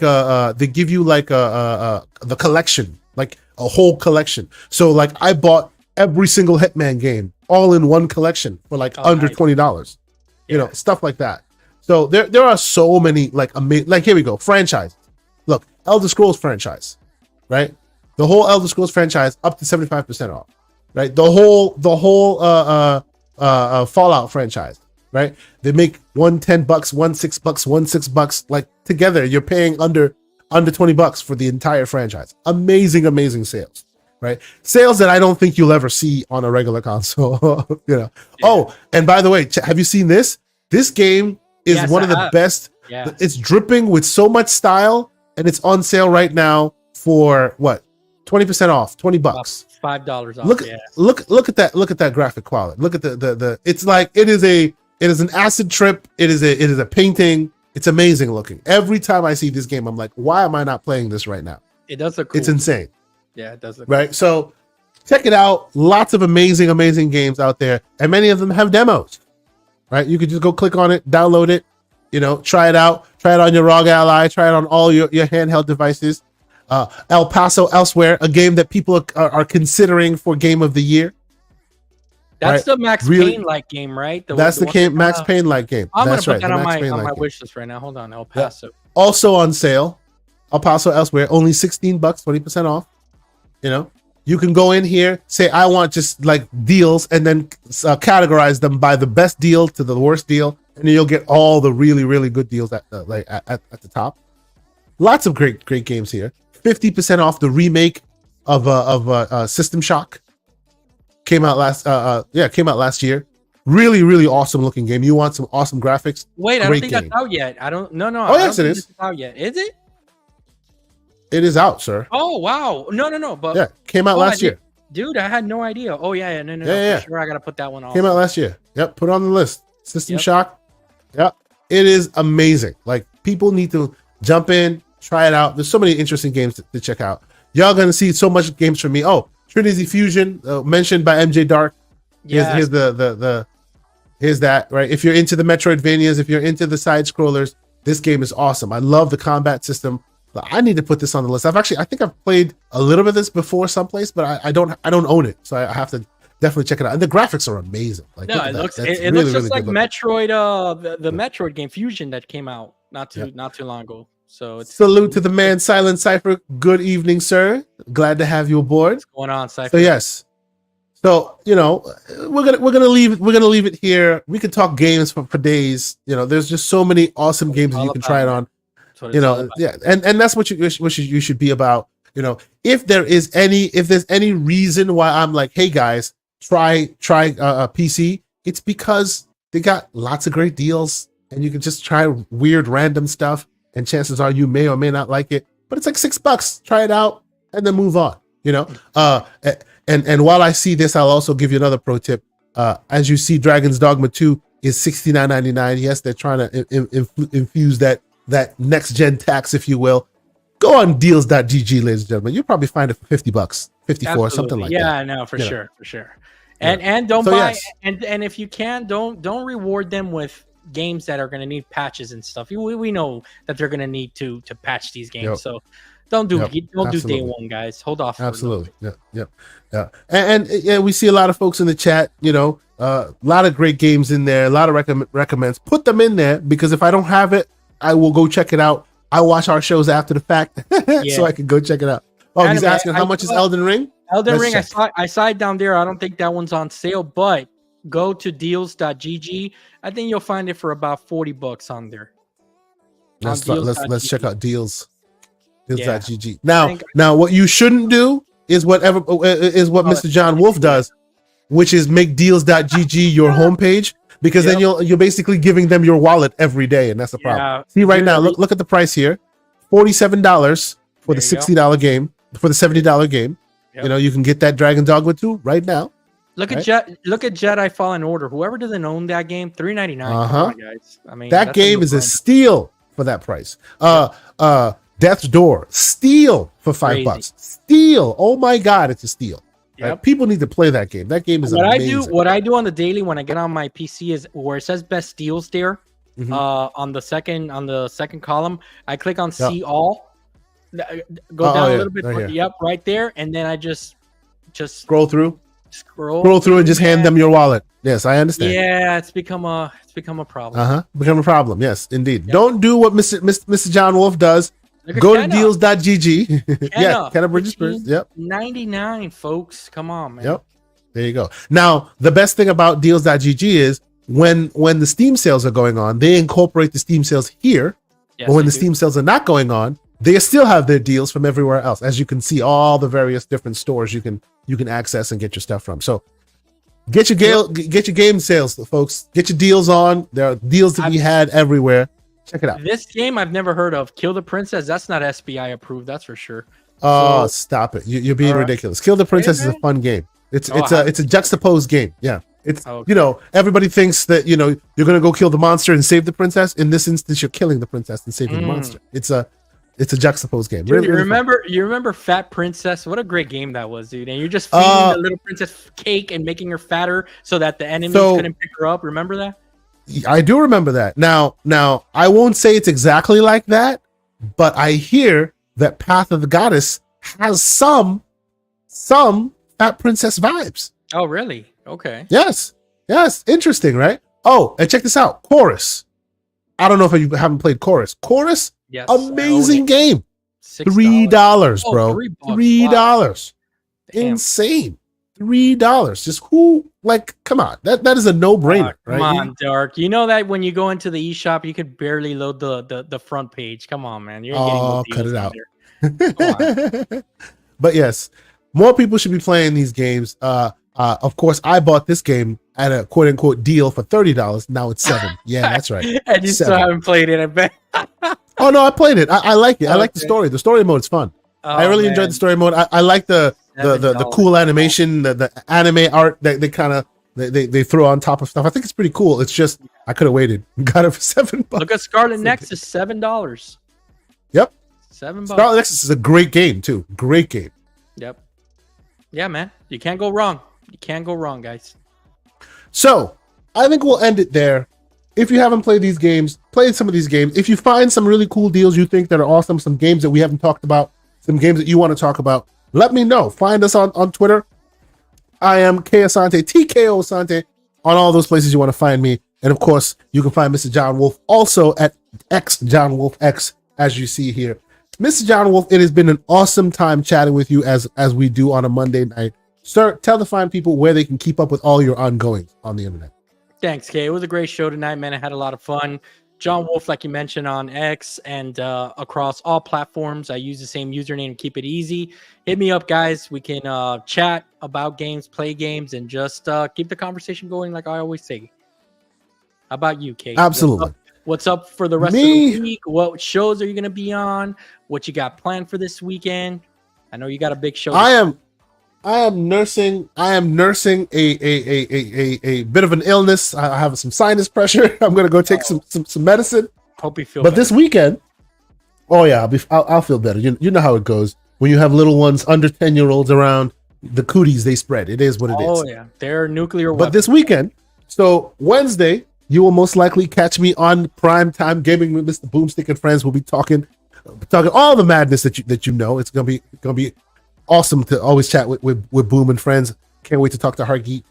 collection, like a whole collection. So like I bought every single Hitman game all in one collection for like under $20. You know, stuff like that. So there are so many like here we go, franchise. Look, Elder Scrolls franchise, right? The whole Elder Scrolls franchise up to 75% off, right? The whole Fallout franchise, right? They make one $10, one $6, one $6. Like together, you're paying under $20 for the entire franchise. Amazing sales, right? Sales that I don't think you'll ever see on a regular console. You know. Yeah. Oh, and by the way, have you seen this? This game is one of the best. Yeah. It's dripping with so much style, and it's on sale right now for what? 20% off, $20. $5 off. Look at that. Look at that graphic quality. Look at the it's like it is an acid trip. It is a painting. It's amazing looking. Every time I see this game, I'm like, why am I not playing this right now? It does look cool. It's insane. Yeah, it does look right. Cool. So check it out. Lots of amazing games out there, and many of them have demos. Right? You could just go click on it, download it, you know, try it out. Try it on your ROG Ally. Try it on all your handheld devices. El Paso Elsewhere, a game that people are considering for Game of the Year. That's the Max Payne-like game, right? That's the Max Payne-like game. I'm going to put that on my wish list right now. Hold on, El Paso. Yeah. Also on sale, El Paso Elsewhere, only $16, 20% off. You know, you can go in here, say, I want just like deals, and then categorize them by the best deal to the worst deal, and then you'll get all the really good deals at the top. Lots of great games here. 50% off the remake of System Shock. Came out last year. Really awesome looking game. You want some awesome graphics? Wait, I don't think that's out yet. No. Oh yes, it is. It's out yet. Is it? It is out, sir. Oh wow. No. But yeah, came out last year. Dude, I had no idea. Oh yeah. No. Yeah. For sure, I gotta put that one on. Came out last year. Yep, put it on the list. System Shock. Yep, it is amazing. Like people need to jump in, try it out. There's so many interesting games to check out. Y'all gonna see so much games from me. Oh, Trinity Fusion, mentioned by MJ Dark. Here's here's that, right? If you're into the Metroidvanias, if you're into the side scrollers, this game is awesome. I love the combat system. I need to put this on the list. I think I've played a little bit of this before someplace, but I don't own it, so I have to definitely check it out. And the graphics are amazing. Like, no, it looks just like Metroid, the Metroid game Fusion that came out not too long ago. So salute to the man, Silent Cypher. Good evening, sir. Glad to have you aboard. What's going on, Cypher? So yes. So, you know, we're gonna leave it here. We could talk games for days. You know, there's just so many awesome games that you can try it on. You know, yeah, and that's what you should be about. You know, if there's any reason why I'm like, hey guys, try a PC, it's because they got lots of great deals, and you can just try weird random stuff, and chances are you may or may not like it, but it's like $6. Try it out and then move on. You know, and while I see this, I'll also give you another pro tip. As you see, Dragon's Dogma 2 is $69.99. Yes, they're trying to infuse that next gen tax, if you will. Go on deals.gg, ladies and gentlemen. You'll probably find it for $50, 54, Absolutely. Something like that. Yeah, no, for sure. And don't buy. Yes. And if you can, don't reward them with games that are going to need patches and stuff. We know that they're going to need to patch these games. So don't do day one, guys. Hold off. Absolutely. Yeah. And we see a lot of folks in the chat. You know, a lot of great games in there. A lot of recommends. Put them in there, because if I don't have it, I will go check it out. I watch our shows after the fact, so I can go check it out. Oh, he's asking how much is Elden Ring? Elden Ring, I saw it down there. I don't think that one's on sale, but go to deals.gg. I think you'll find it for about $40 on there. Let's check out deals. Deals.gg. Now, what you shouldn't do is what Mr. John Wolf does, which is make deals.gg your homepage. Because then you're basically giving them your wallet every day, and that's the problem. See right now, look at the price here, $47 for the $60 game, for the $70 game. Yep. You know, you can get that Dragon Dogma 2 right now. Look at Jedi Fallen Order. Whoever doesn't own that game, $3.99. Guys. I mean, that game is a steal for that price. Death's Door, steal for $5. Steal. Oh my God, it's a steal. Yep. People need to play that game. That game is amazing. What I do on the daily when I get on my PC is where it says best deals there. Mm-hmm. On the second column, I click on see all. Go down a little bit. Right there, and then I just scroll through. scroll through and just hand them your wallet. Yes, I understand. Yeah, it's become a problem. Become a problem. Yes, indeed. Yep. Don't do what Mr. John Wolf does. Go to deals.gg. Yeah, Kenna Bridges first. Yep. 99, folks. Come on, man. Yep. There you go. Now, the best thing about deals.gg is when the Steam sales are going on, they incorporate the Steam sales here. Yes, but when the Steam sales are not going on, they still have their deals from everywhere else. As you can see, all the various different stores you can access and get your stuff from. So get your game sales, folks. Get your deals on. There are deals to be had everywhere. Check it out. This game I've never heard of. Kill the Princess. That's not SBI approved. That's for sure. Oh, stop it! You're being ridiculous. Kill the Princess is a fun game. It's a juxtaposed game. Yeah. It's everybody thinks that you're gonna go kill the monster and save the princess. In this instance, you're killing the princess and saving the monster. It's a juxtaposed game. Dude, really, you remember Fat Princess? What a great game that was, dude! And you're just feeding the little princess cake and making her fatter so that the enemies couldn't pick her up. Remember that? I do remember that. Now I won't say it's exactly like that, but I hear that Path of the Goddess has some Fat Princess vibes. Oh, really? Okay. Yes. Interesting, right? Oh, and check this out. Chorus. I don't know if you haven't played Chorus. Chorus, yes, amazing game. $3, bro. $3. Wow. Insane. $3. Just come on. That is a no-brainer, right? Come on, Dark. You know that when you go into the eShop, you could barely load the front page. Come on, man. You're cut it out. But yes, more people should be playing these games. Of course, I bought this game at a quote-unquote deal for $30. Now it's $7. Yeah, that's right. And you still haven't played it, I bet. Oh, no, I played it. I like it. I like the story. The story mode is fun. I really enjoyed the story mode. I like the cool animation, the anime art that they throw on top of stuff. I think it's pretty cool. It's just, I could have waited. Got it for $7. Look at Scarlet Nexus, $7. Yep. $7. Scarlet Nexus is a great game, too. Great game. Yep. Yeah, man. You can't go wrong. You can't go wrong, guys. So, I think we'll end it there. If you haven't played these games, play some of these games. If you find some really cool deals you think that are awesome, some games that we haven't talked about, some games that you want to talk about, let me know. Find us on Twitter. I am K Asante, TKO Asante, on all those places you want to find me. And of course, you can find Mr. John Wolf also at X John Wolf X, as you see here. Mr. John Wolf, it has been an awesome time chatting with you as we do on a Monday night. Sir, tell the fine people where they can keep up with all your ongoings on the internet. Thanks, Kay. It was a great show tonight, man. I had a lot of fun. John Wolf, like you mentioned, on X and across all platforms. I use the same username to keep it easy. Hit me up, guys. We can chat about games, play games, and just keep the conversation going like I always say. How about you, Kay? Absolutely. What's up for the rest of the week? What shows are you going to be on? What you got planned for this weekend? I know you got a big show. I am nursing a bit of an illness. I have some sinus pressure. I'm gonna go take some medicine. Hope you feel But better. this weekend, I'll feel better. You know how it goes when you have little ones under 10-year-olds around. The cooties they spread. It is what it is. Oh yeah, they're nuclear But weapons. this weekend, so Wednesday, you will most likely catch me on Prime Time Gaming with Mr. Boomstick and friends. We'll be talking all the madness that you know. It's gonna be awesome to always chat with Boom and friends. Can't wait to talk to Hargeet,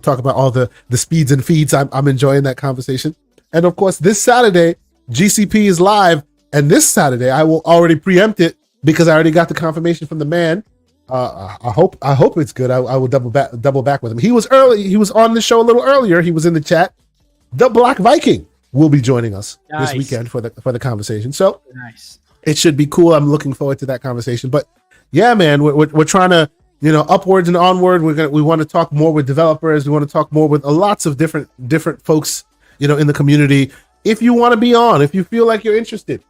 talk about all the speeds and feeds. I'm enjoying that conversation. And of course, this Saturday, GCP is live. And this Saturday, I will already preempt it because I already got the confirmation from the man. I hope it's good. I will double back with him. He was on the show a little earlier. He was in the chat. The Black Viking will be joining us this weekend for the conversation. So nice. It should be cool. I'm looking forward to that conversation. But yeah, man, we're trying to, upwards and onward. We want to talk more with developers. We want to talk more with lots of different folks, in the community. If you want to be on, if you feel like you're interested,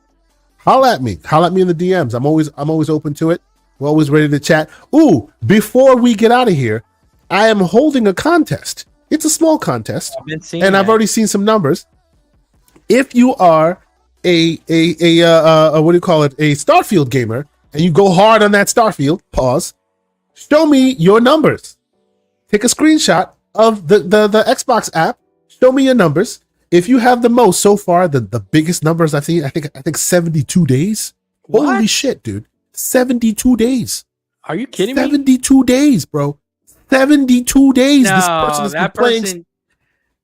holla at me in the DMs. I'm always open to it. We're always ready to chat. Ooh, before we get out of here, I am holding a contest. It's a small contest, I've already seen some numbers. If you are a Starfield gamer, and you go hard on that Starfield, show me your numbers. Take a screenshot of the Xbox app. Show me your numbers. If you have the most so far, the biggest numbers I've seen, I think 72 days. What? Holy shit, dude. 72 days. Are you kidding me? 72 days, bro. 72 days this person No, has been that playing. person,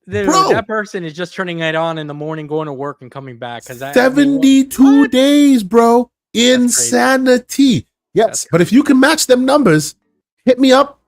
dude, Bro. that person is just turning it on in the morning, going to work and coming back. Because 72 days, bro. Insanity. Yes, but if you can match them numbers, hit me up.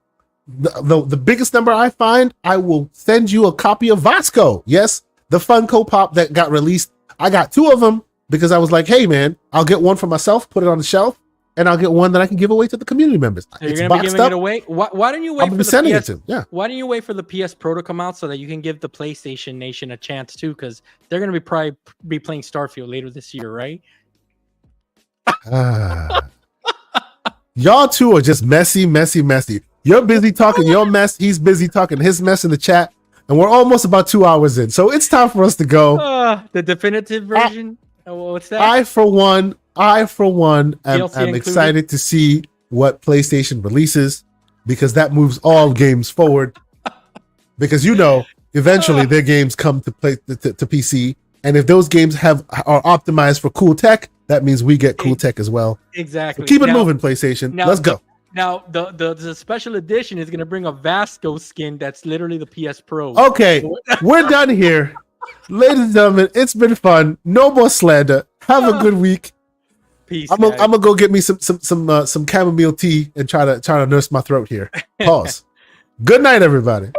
The biggest number I find, I will send you a copy of Vasco. Yes, the Funko Pop that got released. I got 2 of them because I was like, hey man, I'll get one for myself, put it on the shelf, and I'll get one that I can give away to the community members. So you're gonna be giving it away. Why don't you wait for the PS? Why don't you wait for the PS Pro to come out so that you can give the PlayStation Nation a chance too? Because they're gonna probably be playing Starfield later this year, right? Y'all two are just messy. You're busy talking your mess. He's busy talking his mess in the chat. And we're almost about 2 hours in. So it's time for us to go. The definitive version? What's that? I, for one, am excited to see what PlayStation releases because that moves all games forward. Because, eventually their games come to PC. And if those games are optimized for cool tech, that means we get cool tech as well. Exactly. So keep it moving, PlayStation. Let's go. Now, the special edition is going to bring a Vasco skin that's literally the PS Pro. Okay, we're done here. Ladies and gentlemen, it's been fun. No more slander. Have a good week. Peace. I'm gonna go get me some chamomile tea and try to nurse my throat here. Pause. Good night, everybody.